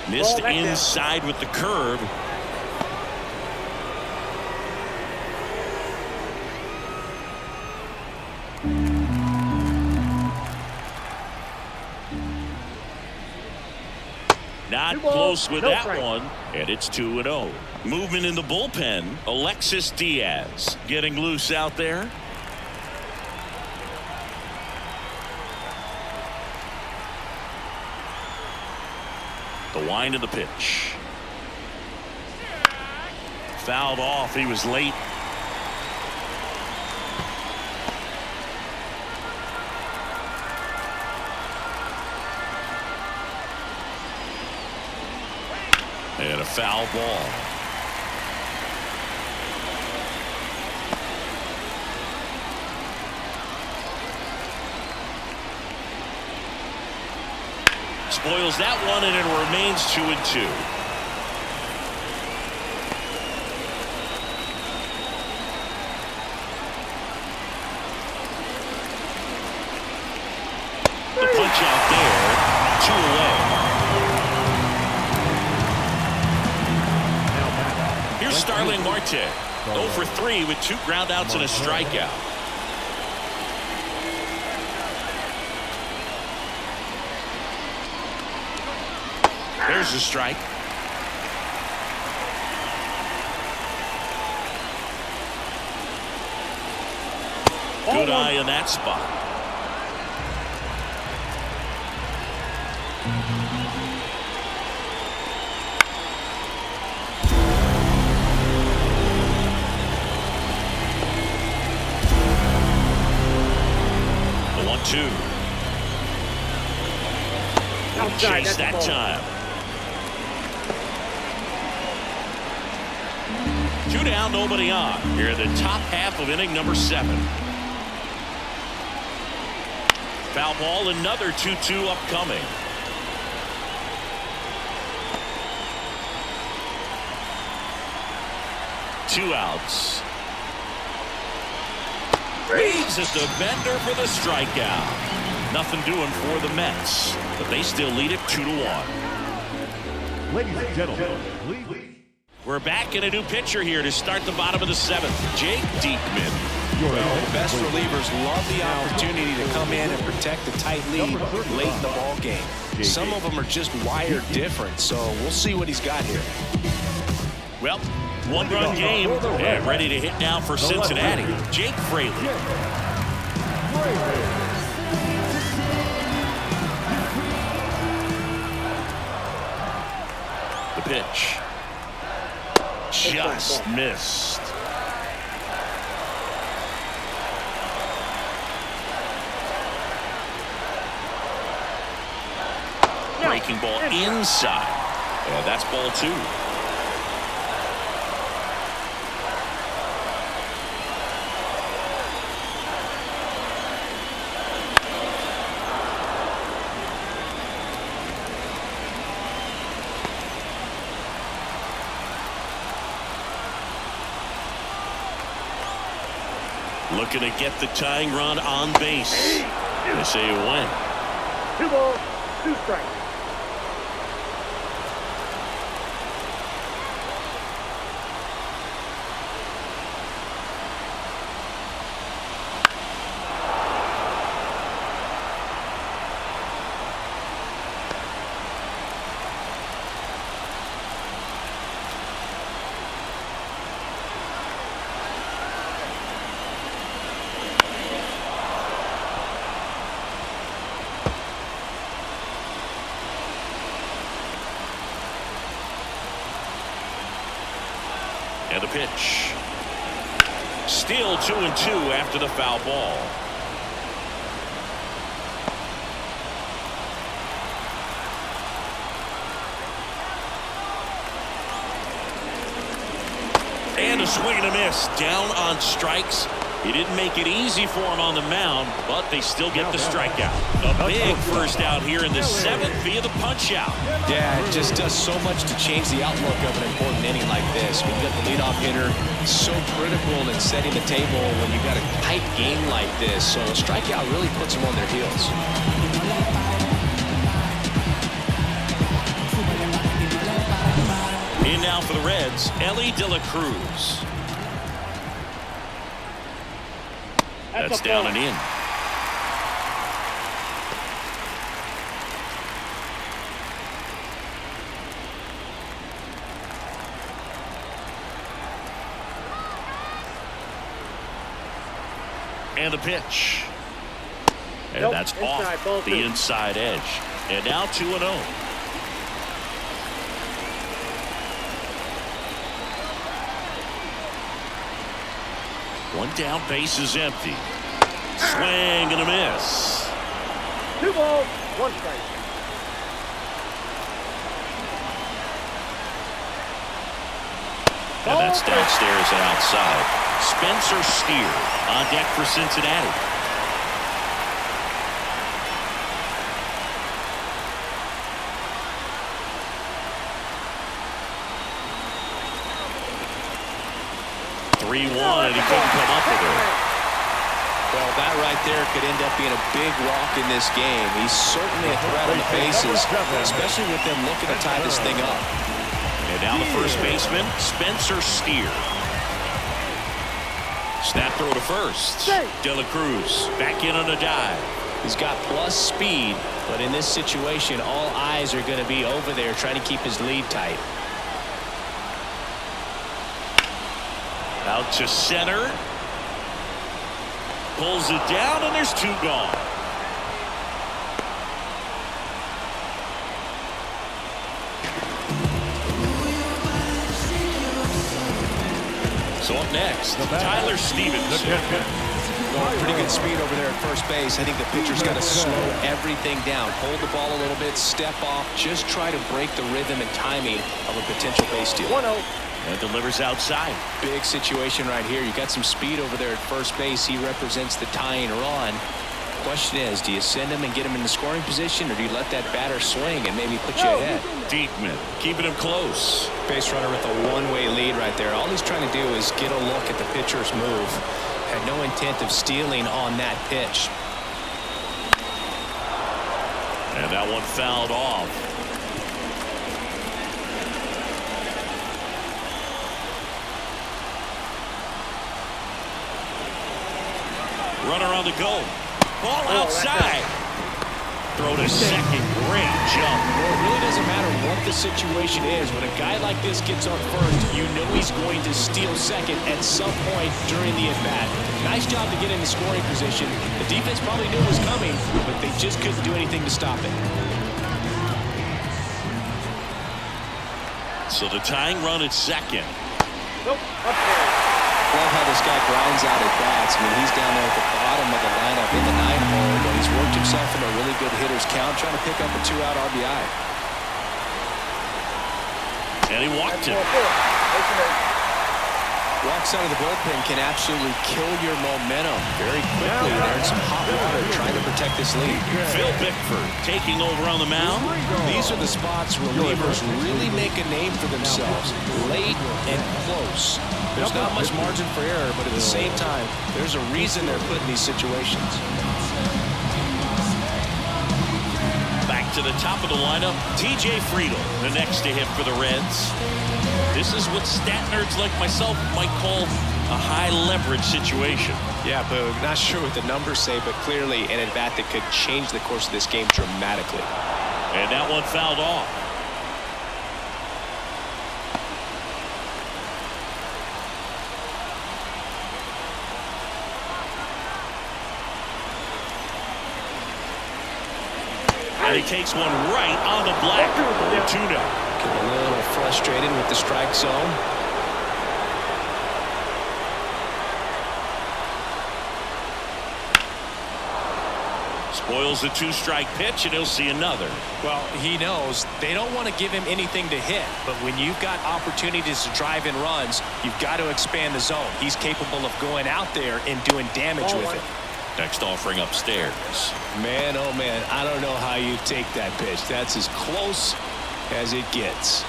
Missed inside with the curve. Not close with that one, and it's 2-0. Movement in the bullpen. Alexis Diaz getting loose out there. The wind of the pitch. Fouled off. He was late. And a foul ball. Spoils that one, and it remains 2-2. The punch out there, 2 away. Here's Starling Marte, 0 for 3 with 2 groundouts and a strikeout. There's a strike. Good eye in that spot. The 1-2. Chase that time. 2 down, nobody on. Here in the top half of inning number 7. Foul ball, another 2-2 upcoming. Two outs. Leads his defender for the strikeout. Nothing doing for the Mets, but they still lead it 2-1. Ladies and gentlemen, please. We're back in a new pitcher here to start the bottom of the 7th. Jake Diekman. The best relievers love the opportunity to come in and protect the tight lead late in the ball game. Some of them are just wired different, so we'll see what he's got here. Well, one-run game and ready to hit now for Cincinnati. Jake Fraley. The pitch. Just missed. Breaking ball inside. Yeah, that's ball 2. Looking to get the tying run on base. They say it went. 2 balls, 2 strikes. And the pitch. Still 2-2 after the foul ball. And a swing and a miss. Down on strikes. He didn't make it easy for him on the mound, but they still get the strikeout. A big first out here in the 7th via the punch out. Yeah, it just does so much to change the outlook of an important inning like this. When you got the leadoff hitter, so critical in setting the table when you got a tight game like this. So a strikeout really puts them on their heels. In now for the Reds, Ellie De La Cruz. That's down and in. And the pitch. And that's off the inside edge. And now 2-0. One down, base is empty. Swing and a miss. 2 balls, 1 strike. And that's downstairs and outside. Spencer Steer on deck for Cincinnati. And he couldn't come up with it. Well, that right there could end up being a big rock in this game. He's certainly a threat on the bases, especially with them looking to tie this thing up. And now the first baseman, Spencer Steer. Snap throw to first. De La Cruz back in on a dive. He's got plus speed, but in this situation, all eyes are going to be over there trying to keep his lead tight. Out to center. Pulls it down, and there's 2 gone. So up next, Tyler Stevenson. Pretty good speed over there at first base. I think the pitcher's got to slow everything down. Hold the ball a little bit, step off, just try to break the rhythm and timing of a potential base steal. 1-0. And delivers outside. Big situation right here. You got some speed over there at first base. He represents the tying run. Question is, do you send him and get him in the scoring position, or do you let that batter swing and maybe put you ahead? Diekman keeping him close. Base runner with a one-way lead right there. All he's trying to do is get a look at the pitcher's move. Had no intent of stealing on that pitch. And that one fouled off. Runner on the go. Ball outside. Throw to second. Great jump. Well, it really doesn't matter what the situation is. When a guy like this gets on first, you know he's going to steal second at some point during the at-bat. Nice job to get in the scoring position. The defense probably knew it was coming, but they just couldn't do anything to stop it. So the tying run at second. Nope, up there. Love how this guy grinds out at bats. I mean, he's down there at the bottom of the lineup in the 9-hole, but he's worked himself into a really good hitter's count, trying to pick up a 2-out RBI. And he walked him. Walks out of the bullpen can absolutely kill your momentum very quickly. They're in some hot water trying to protect this lead. Phil Bickford taking over on the mound. These are the spots relievers really make a name for themselves. Late and close. There's not much margin for error, but at the same time, there's a reason they're put in these situations. Back to the top of the lineup, TJ Friedl, the next to hit for the Reds. This is what stat nerds like myself might call a high leverage situation. Yeah, Boog, not sure what the numbers say, but clearly an at-bat that could change the course of this game dramatically. And that one fouled off. And he takes one right on the black. 2-0. Get a little frustrated with the strike zone. Spoils the 2-strike pitch, and he'll see another. Well, he knows they don't want to give him anything to hit, but when you've got opportunities to drive in runs, you've got to expand the zone. He's capable of going out there and doing damage with it. Next offering upstairs. Man, oh man, I don't know how you take that pitch. That's as close as it gets.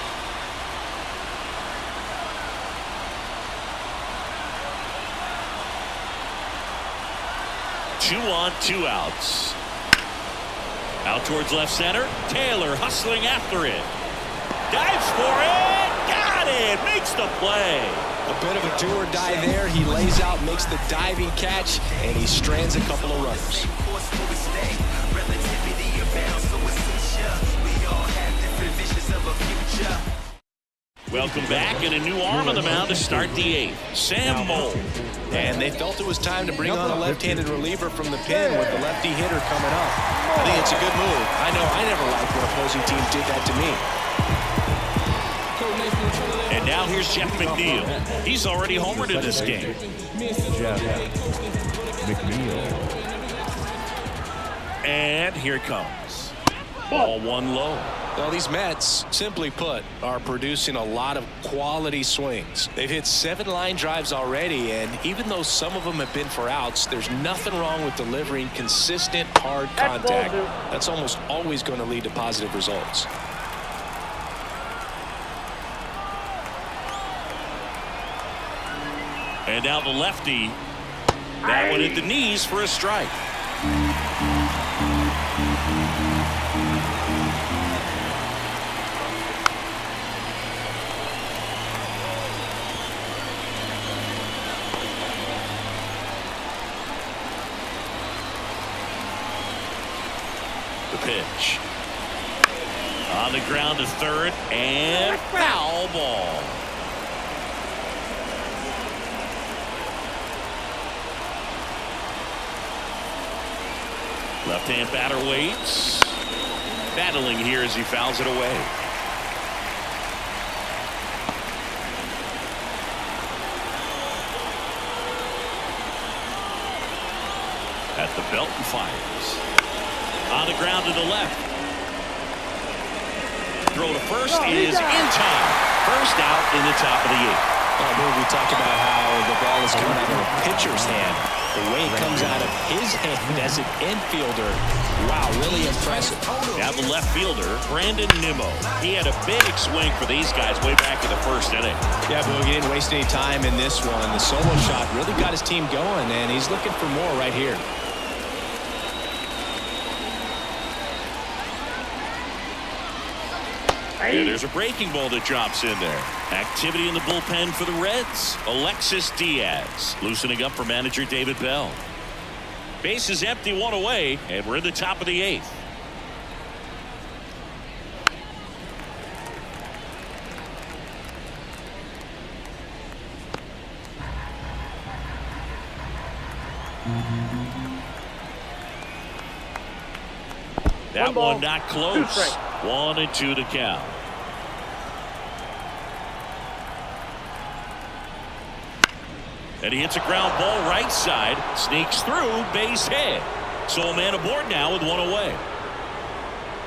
Two on, 2 outs. Out towards left center. Taylor hustling after it. Dives for it. Got it. Makes the play. A bit of a do or die there. He lays out, makes the diving catch, and he strands a couple of runners. Welcome back, and a new arm on the mound to start the 8th. Sam Mold. And they felt it was time to bring on a left-handed reliever from the pen with the lefty hitter coming up. I think it's a good move. I know I never liked when opposing teams did that to me. And now here's Jeff McNeil. He's already homered in this game. Jeff McNeil. And here it comes. Ball 1 low. Well, these Mets, simply put, are producing a lot of quality swings. They've hit 7 line drives already, and even though some of them have been for outs, there's nothing wrong with delivering consistent, hard contact. That's almost always going to lead to positive results. And now the lefty. That one at the knees for a strike. The pitch. On the ground to third, and foul ball. Left-hand batter waits. Battling here as he fouls it away. At the belt and fires. On the ground to the left. Throw to first is in time. First out in the top of the 8th. We talked about how the ball is coming out of a pitcher's hand. The way it comes out of his hand as an infielder. Wow, really impressive. Now the left fielder, Brandon Nimmo. He had a big swing for these guys way back in the first inning. Yeah, Boog, he didn't waste any time in this one. The solo shot really got his team going, and he's looking for more right here. Yeah, there's a breaking ball that drops in there. Activity in the bullpen for the Reds. Alexis Diaz loosening up for manager David Bell. Base is empty, one away, and we're in the top of the 8th. That one not close. 1-2 to count. And he hits a ground ball right side, sneaks through, base hit. So a man aboard now with one away.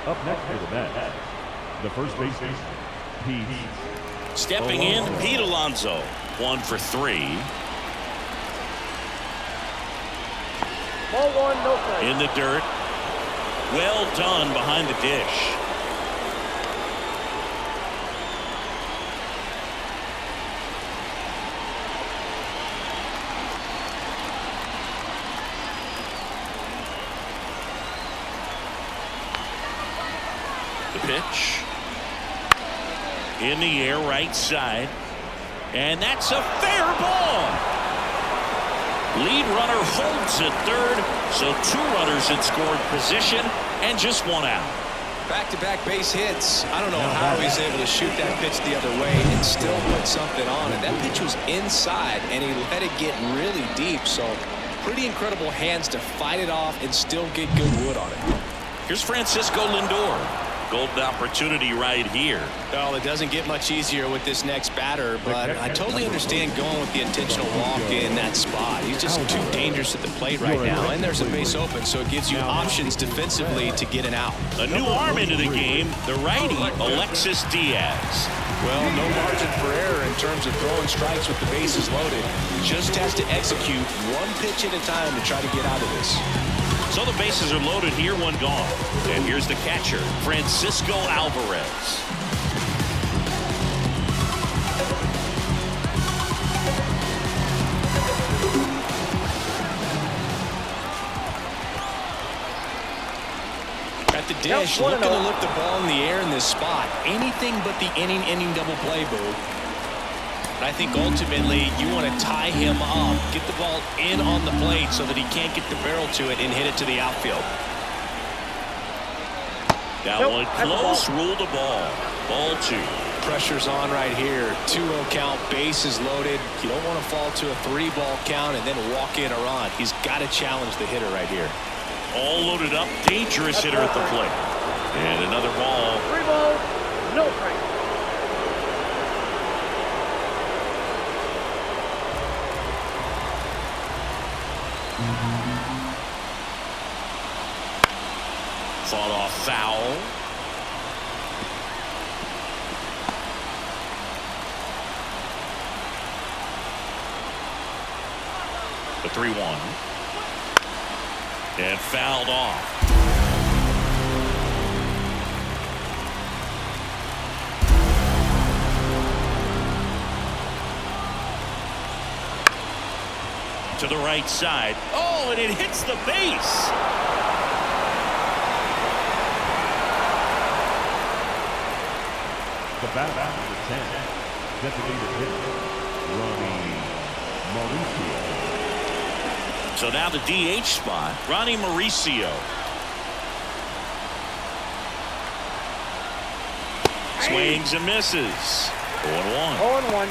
Up next for the Mets, the first baseman, Pete. Stepping in, Pete Alonso, 1 for 3. Ball 1, no play. In the dirt. Well done behind the dish. The pitch. In the air, right side. And that's a fair ball. Lead runner holds at third, so 2 runners in scored position and just 1 out. Back-to-back base hits. I don't know how he's able to shoot that pitch the other way and still put something on it. That pitch was inside, and he let it get really deep, so pretty incredible hands to fight it off and still get good wood on it. Here's Francisco Lindor. Golden opportunity right here. Well, it doesn't get much easier with this next batter, but I totally understand going with the intentional walk in that spot. He's just too dangerous at the plate right now, and there's a base open, so it gives you options defensively to get an out. A new arm into the game, the righty, Alexis Diaz. Well, no margin for error in terms of throwing strikes with the bases loaded. Just has to execute one pitch at a time to try to get out of this. So the bases are loaded here, 1 gone. And here's the catcher, Francisco Alvarez. At the dish, looking to lift the ball in the air in this spot. Anything but the inning double play, Boo. I think ultimately you want to tie him up, get the ball in on the plate so that he can't get the barrel to it and hit it to the outfield. That one close, ruled a ball. Ball 2. Pressure's on right here. 2-0 count, bases loaded. You don't want to fall to a 3-ball count and then walk in a run. He's got to challenge the hitter right here. All loaded up, dangerous hitter at the plate. And another ball. 3 balls, no strike. Fought off foul. The 3-1. And fouled off. To the right side. Oh, and it hits the base. The batter after the 10, designated hitter, Ronnie Mauricio. So now the DH spot, Ronnie Mauricio. Swings and misses. 0-1. 0-1.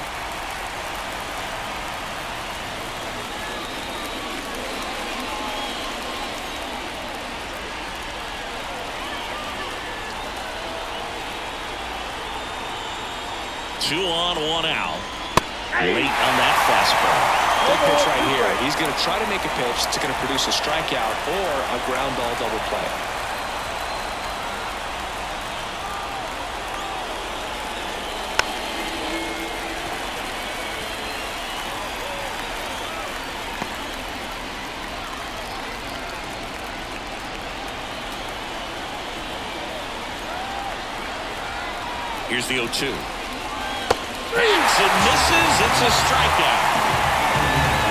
Two on, 1 out. Late on that fastball. That pitch right here. He's going to try to make a pitch that's going to produce a strikeout or a ground ball double play. Here's the 0-2. Hits and misses. It's a strikeout.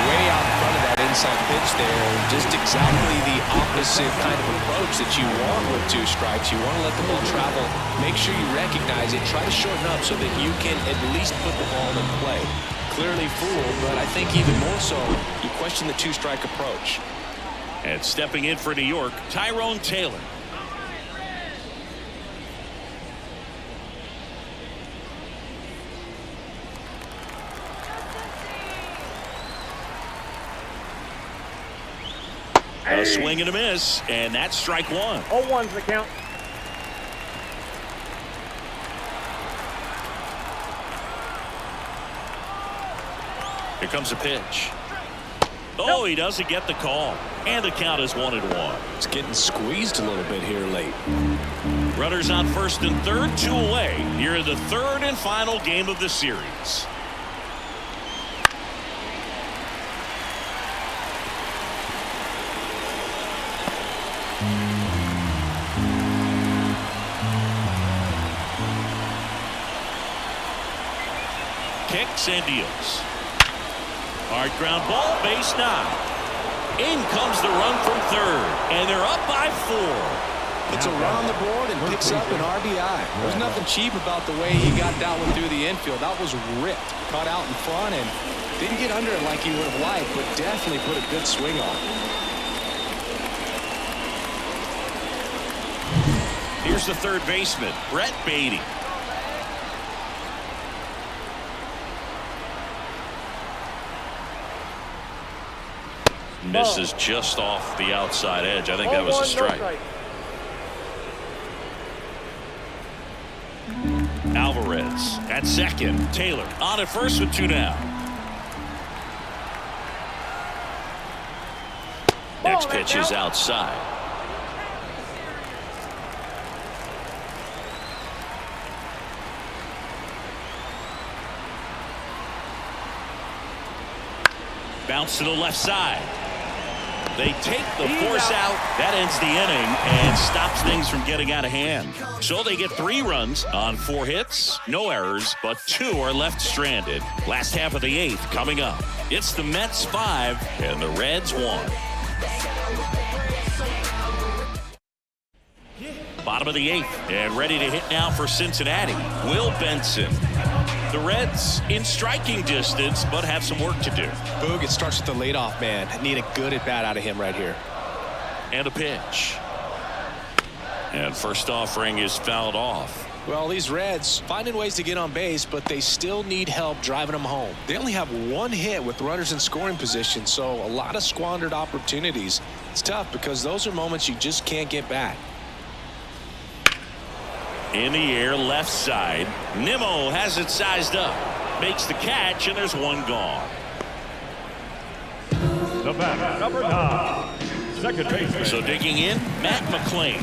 Way out in front of that inside pitch there. Just exactly the opposite kind of approach that you want with 2 strikes. You want to let the ball travel. Make sure you recognize it. Try to shorten up so that you can at least put the ball in play. Clearly fooled, but I think even more so, you question the 2-strike approach. And stepping in for New York, Tyrone Taylor. A swing and a miss, and that's strike 1. 0-1's the count. Here comes a pitch. Oh, he doesn't get the call. And the count is 1-1. It's getting squeezed a little bit here late. Runners on first and third, 2 away. Here in the 3rd and final game of the series. Kicks and deals. Hard ground ball, base 9. In comes the run from third, and they're up by 4. Puts a run on the board and picks up an RBI. There's nothing cheap about the way he got that one through the infield. That was ripped, caught out in front, and didn't get under it like he would have liked, but definitely put a good swing on it. Here's the third baseman, Brett Beatty. Misses just off the outside edge. I think that was a strike. Alvarez at second. Taylor on at first with 2 down. Next pitch is outside. Bounce to the left side. They take the force out. That ends the inning and stops things from getting out of hand. So they get 3 runs on 4 hits, no errors, but 2 are left stranded. Last half of the 8th coming up. It's the Mets 5 and the Reds 1. Bottom of the 8th and ready to hit now for Cincinnati. Will Benson. The Reds in striking distance, but have some work to do. Boog, it starts with the leadoff man. Need a good at-bat out of him right here. And a pitch. And first offering is fouled off. Well, these Reds finding ways to get on base, but they still need help driving them home. They only have 1 hit with runners in scoring position, so a lot of squandered opportunities. It's tough because those are moments you just can't get back. In the air, left side. Nimmo has it sized up. Makes the catch, and there's 1 gone. The batter, number 9, second baseman. So digging in, Matt McClain.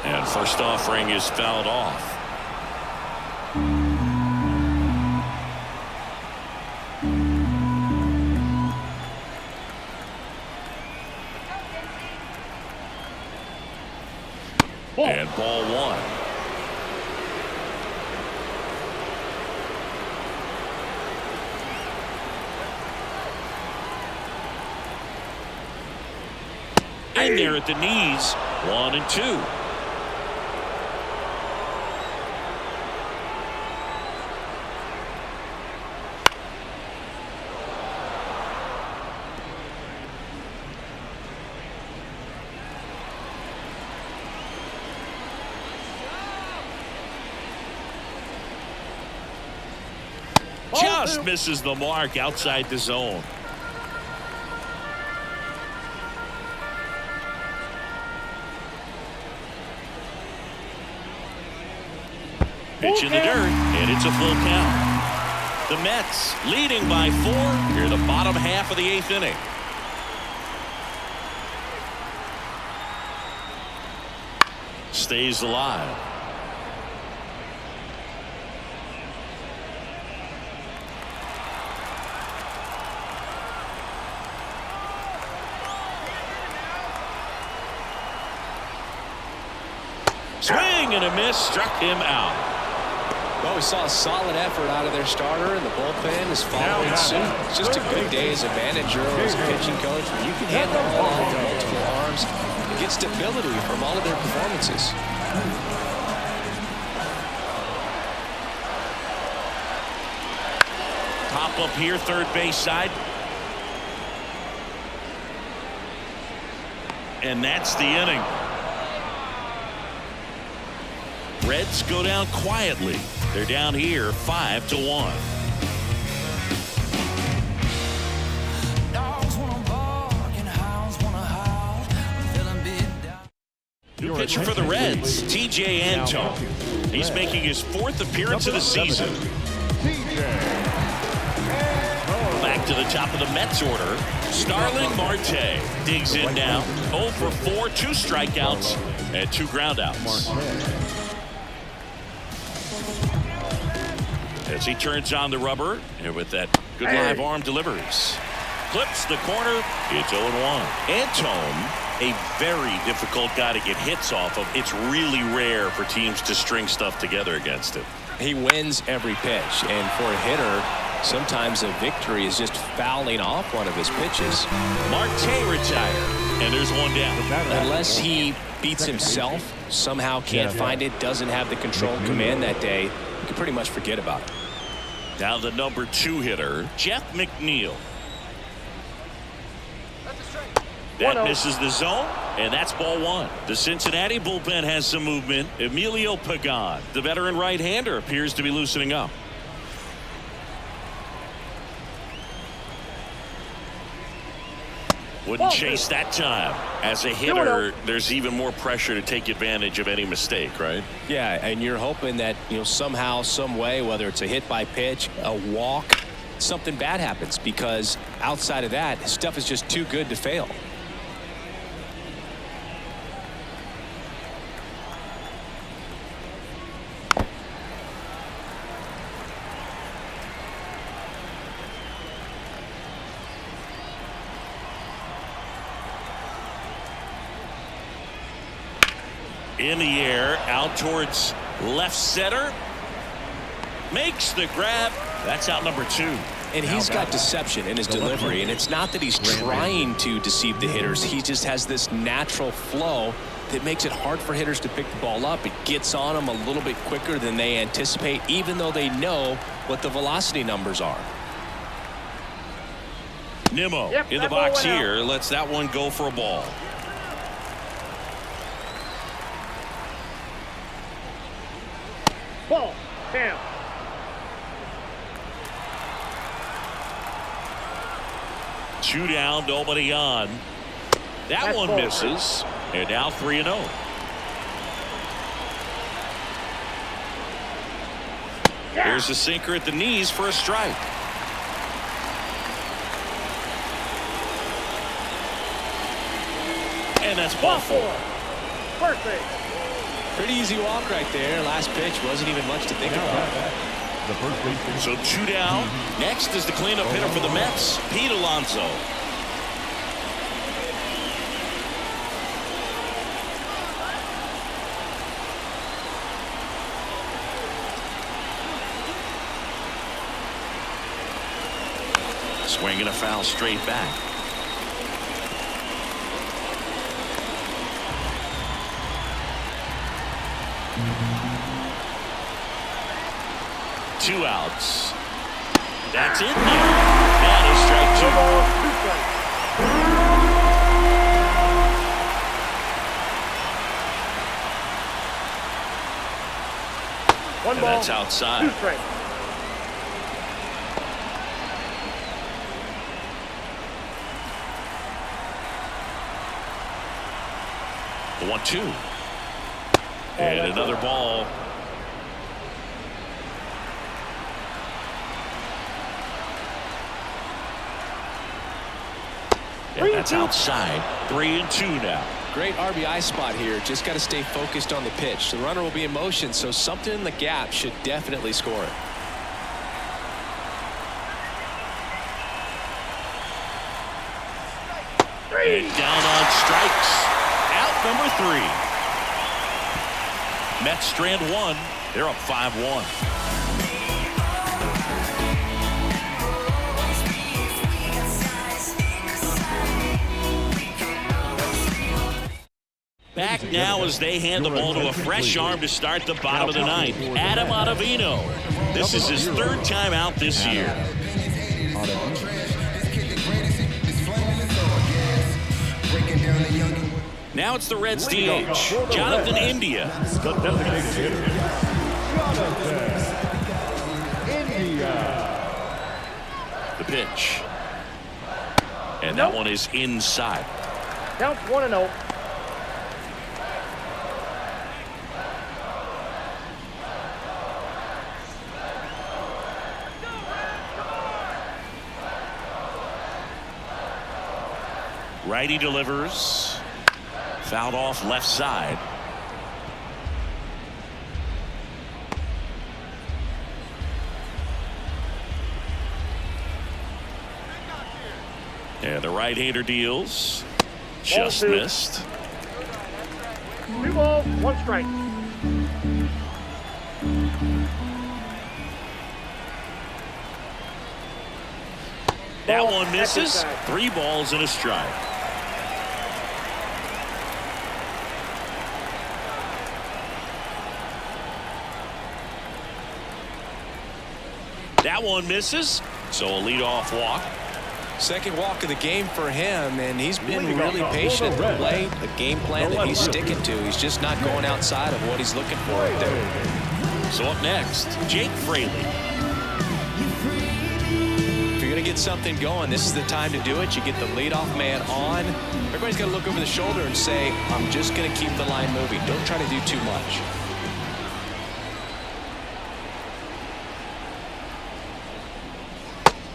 And first offering is fouled off. And ball 1. In there at the knees, 1 and 2. Just misses the mark outside the zone. Pitch in the dirt, and it's a full count. The Mets leading by 4 here in the bottom half of the 8th inning. Stays alive. Swing and a miss, struck him out. Well, we saw a solid effort out of their starter, and the bullpen is following suit. It's just a good day as a manager or as a pitching coach. When you can handle all the multiple arms and get stability from all of their performances. Top up here, third base side. And that's the inning. Reds go down quietly. They're down here 5-1. New pitcher for the Reds, T.J. Antone. He's making his 4th appearance of the season. Back to the top of the Mets order. Starling Marte digs in now. 0 for 4, 2 strikeouts, and 2 groundouts. As he turns on the rubber, and with that good live arm delivers. Clips the corner. It's 0-1. Antone, a very difficult guy to get hits off of. It's really rare for teams to string stuff together against him. He wins every pitch, and for a hitter, sometimes a victory is just fouling off one of his pitches. Marte retired, and there's one down. Unless he beats himself, somehow can't find it, doesn't have the control command that day, you can pretty much forget about it. Now the number 2 hitter, Jeff McNeil. That misses the zone, and that's ball 1. The Cincinnati bullpen has some movement. Emilio Pagan, the veteran right-hander, appears to be loosening up. Wouldn't chase that time. As a hitter, there's even more pressure to take advantage of any mistake, right? Yeah, and you're hoping that, somehow, some way, whether it's a hit by pitch, a walk, something bad happens, because outside of that, stuff is just too good to fail. In the air, out towards left center. Makes the grab. That's out number 2. And he's got deception in his delivery, and it's not that he's trying to deceive the hitters. He just has this natural flow that makes it hard for hitters to pick the ball up. It gets on them a little bit quicker than they anticipate, even though they know what the velocity numbers are. Nimmo in the box here. Lets that one go for a ball. Ball. Down. Two down, nobody on. That one misses. And now 3-0. Here's a sinker at the knees for a strike. And that's ball 4. First base. Pretty easy walk right there. Last pitch wasn't even much to think about. So 2 down. Next is the cleanup hitter for the Mets, Pete Alonso. Swinging a foul straight back. Two outs. That's it. That is strike 2. One ball. That's outside. 2 strikes. The 1-2. And another ball. And that's outside. 3-2 now. Great RBI spot here. Just got to stay focused on the pitch. The runner will be in motion, so something in the gap should definitely score it. And down on strikes. Out number 3. Mets strand one. They're up 5-1. Back now as they hand the ball to a fresh arm to start the bottom of the ninth. Adam Ottavino. This is his third time out this year. Now it's the Reds DH, Jonathan India. The designated hitter, Jonathan India. The pitch. And that one is inside. Counts 1-0. Righty delivers. Fouled off left side. And the right-hander deals. Just missed. 2 balls, 1 strike. That one misses. 3 balls and a strike. That one misses, so a leadoff walk. Second walk of the game for him, and he's been really patient at the plate. The game plan that he's sticking to. He's just not going outside of what he's looking for right there. So up next, Jake Fraley. If you're going to get something going, this is the time to do it. You get the leadoff man on. Everybody's got to look over the shoulder and say, I'm just going to keep the line moving. Don't try to do too much.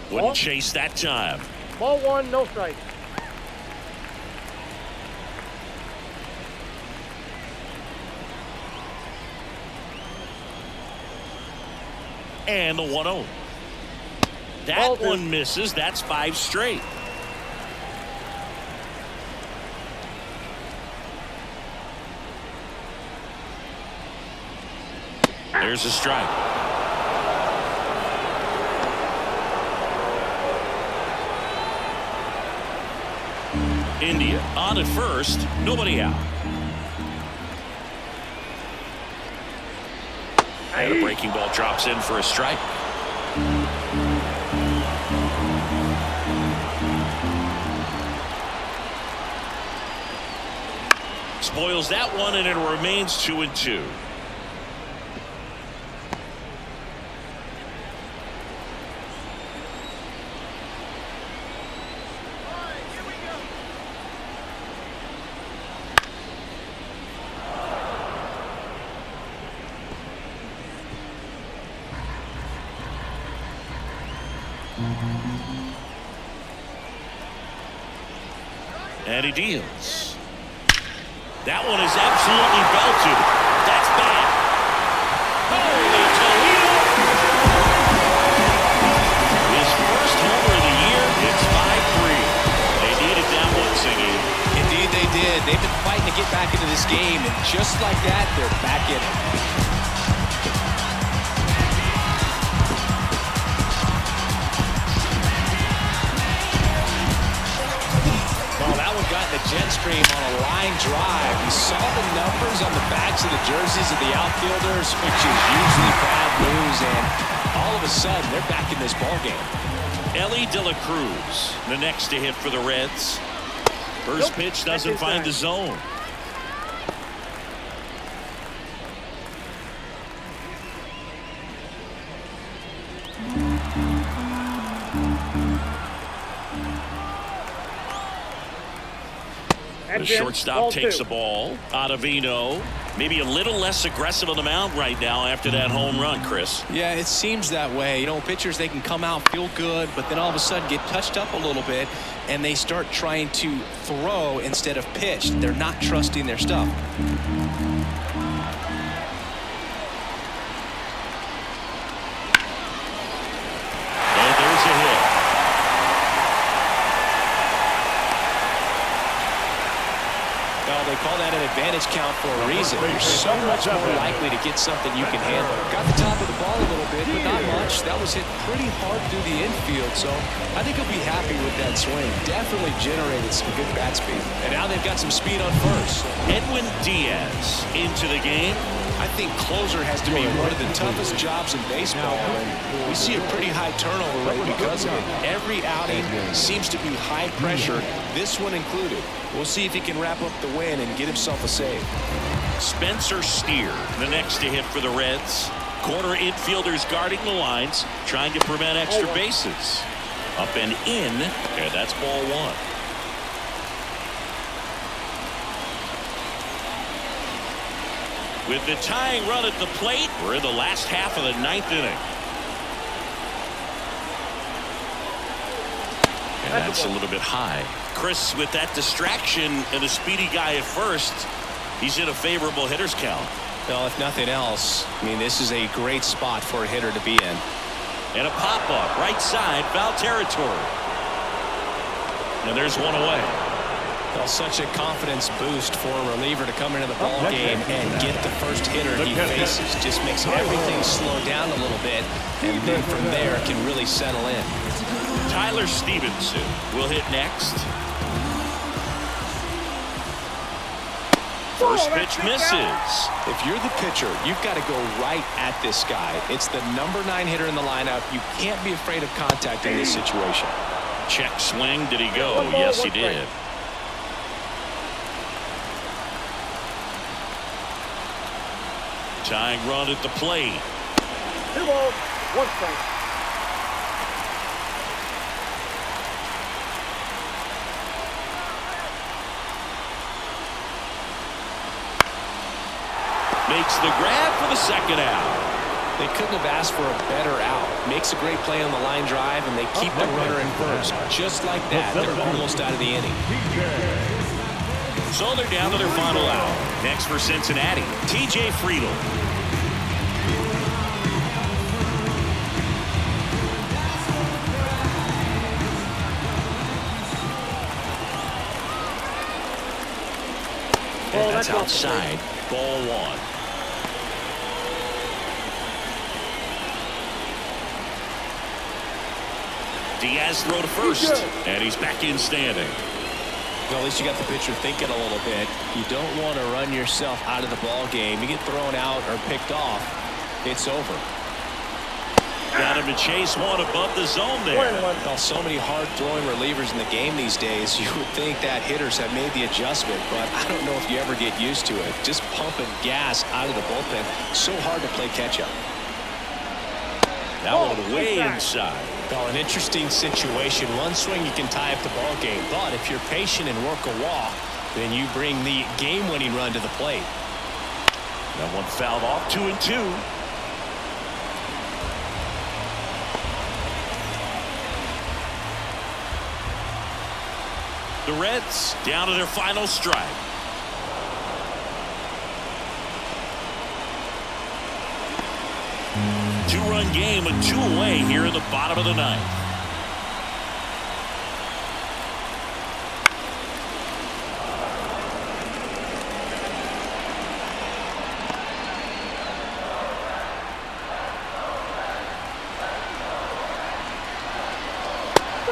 Wouldn't chase that time. Ball 1, no strike. And the 1-0. That one misses. That's 5 straight. There's a strike. India on at first, nobody out. And a breaking ball drops in for a strike. Spoils that one, and it remains 2-2. And he deals. That one is absolutely belted. That's bad. Holy Toledo! His first homer of the year. It's 5-3. They needed that one, Singy. Indeed they did. They've been fighting to get back into this game, and just like that, they're back in it. Got the jet stream on a line drive. You saw the numbers on the backs of the jerseys of the outfielders, which is usually bad news, and all of a sudden they're back in this ball game. Ellie De La Cruz, the next to hit for the Reds. First pitch doesn't find the zone. The shortstop takes the ball. Ottavino, maybe a little less aggressive on the mound right now after that home run, Chris. Yeah, it seems that way. You know, pitchers, they can come out, feel good, but then all of a sudden get touched up a little bit, and they start trying to throw instead of pitch. They're not trusting their stuff. And there's a hit. Well, they call that an advantage advantage count for a reason. You're so much more likely to get something you can handle. Got the top of the ball a little bit, but not much. That was hit pretty hard through the infield, so I think he'll be happy with that swing. Definitely generated some good bat speed. And now they've got some speed on first. Edwin Diaz into the game. I think closer has to be one of the toughest jobs in baseball, and we see a pretty high turnover rate because of it. Every outing seems to be high pressure, this one included. We'll see if he can wrap up the win and get himself a save. Spencer Steer, the next to hit for the Reds. Corner infielders guarding the lines, trying to prevent extra bases. Up and in, and that's ball one. With the tying run at the plate, we're in the last half of the ninth inning. And that's a little bit high. Chris, with that distraction and a speedy guy at first, he's in a favorable hitter's count. Well, if nothing else, I mean, this is a great spot for a hitter to be in. And a pop-up, right side, foul territory. And there's one away. Well, such a confidence boost for a reliever to come into the ball game and get the first hitter he faces. Just makes everything slow down a little bit, and then from there can really settle in. Tyler Stevenson will hit next. First pitch misses. If you're the pitcher, you've got to go right at this guy. It's the number 9 hitter in the lineup. You can't be afraid of contact in this situation. Check swing. Did he go? Yes, he did. Tying run at the plate. 2 balls, 1 strike. Makes the grab for the second out. They couldn't have asked for a better out. Makes a great play on the line drive, and they keep the runner in first. Just like that, they're almost out of the inning. So they're down to their final out. Next for Cincinnati, TJ Friedl. And that's outside. Ball one. Diaz throw to first, and he's back in standing. Well, at least you got the pitcher thinking a little bit. You don't want to run yourself out of the ball game. You get thrown out or picked off, it's over. Got him to chase one above the zone there. Well, so many hard-throwing relievers in the game these days, you would think that hitters have made the adjustment, but I don't know if you ever get used to it. Just pumping gas out of the bullpen, so hard to play catch-up. That one way inside. Well, an interesting situation. One swing, you can tie up the ball game, but if you're patient and work a walk, then you bring the game-winning run to the plate. That one fouled off, 2-2. The Reds down to their final strike. Two-run game with 2 away here in the bottom of the ninth.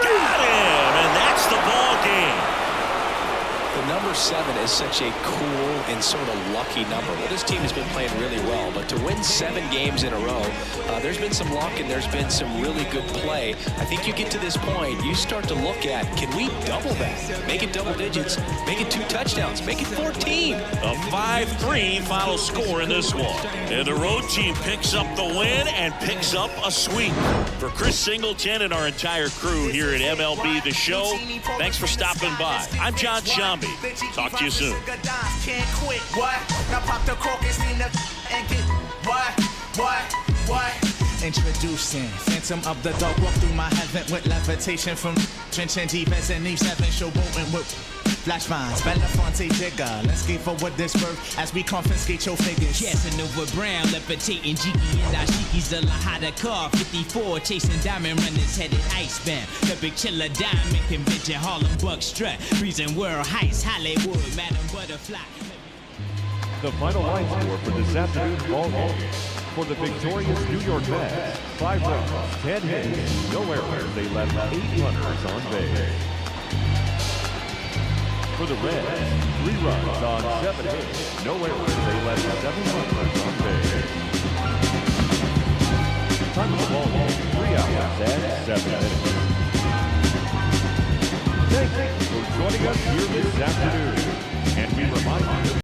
Got him, and that's the ball game. The number 7 is such a cool and sort of lucky number. Well, this team has been playing really well, but to win 7 games in a row, there's been some luck and there's been some really good play. I think you get to this point, you start to look at, can we double that? Make it double digits, make it 2 touchdowns, make it 14. A 5-3 final score in this one. And the road team picks up the win and picks up a sweep. For Chris Singleton and our entire crew here at MLB The Show, thanks for stopping by. I'm John Sciambi. Talk to you soon. Introducing Phantom of the Dark, walk through my heaven with levitation from trenching deep as an E7 showboating with flash vines, Belafonte Jigger. Let's get forward this worth as we confiscate your figures. Casanova Brown, levitating Jiki and Ashiki's a Lahada car. 54, chasing diamond runners headed icebound. The big chiller diamond convention, Harlem Buck strut. Freezing world heights, Hollywood, Madam Butterfly. The final line score for this afternoon's ball game. For the victorious New York Mets, 5 runs, 10 hits, no errors. They left 8 runners on base. For the Reds, 3 runs on 7 hits, no errors. They left 7 runners on base. Time of the ball game, 3 hours and 7 minutes. Thank you for joining us here this afternoon. And we remind you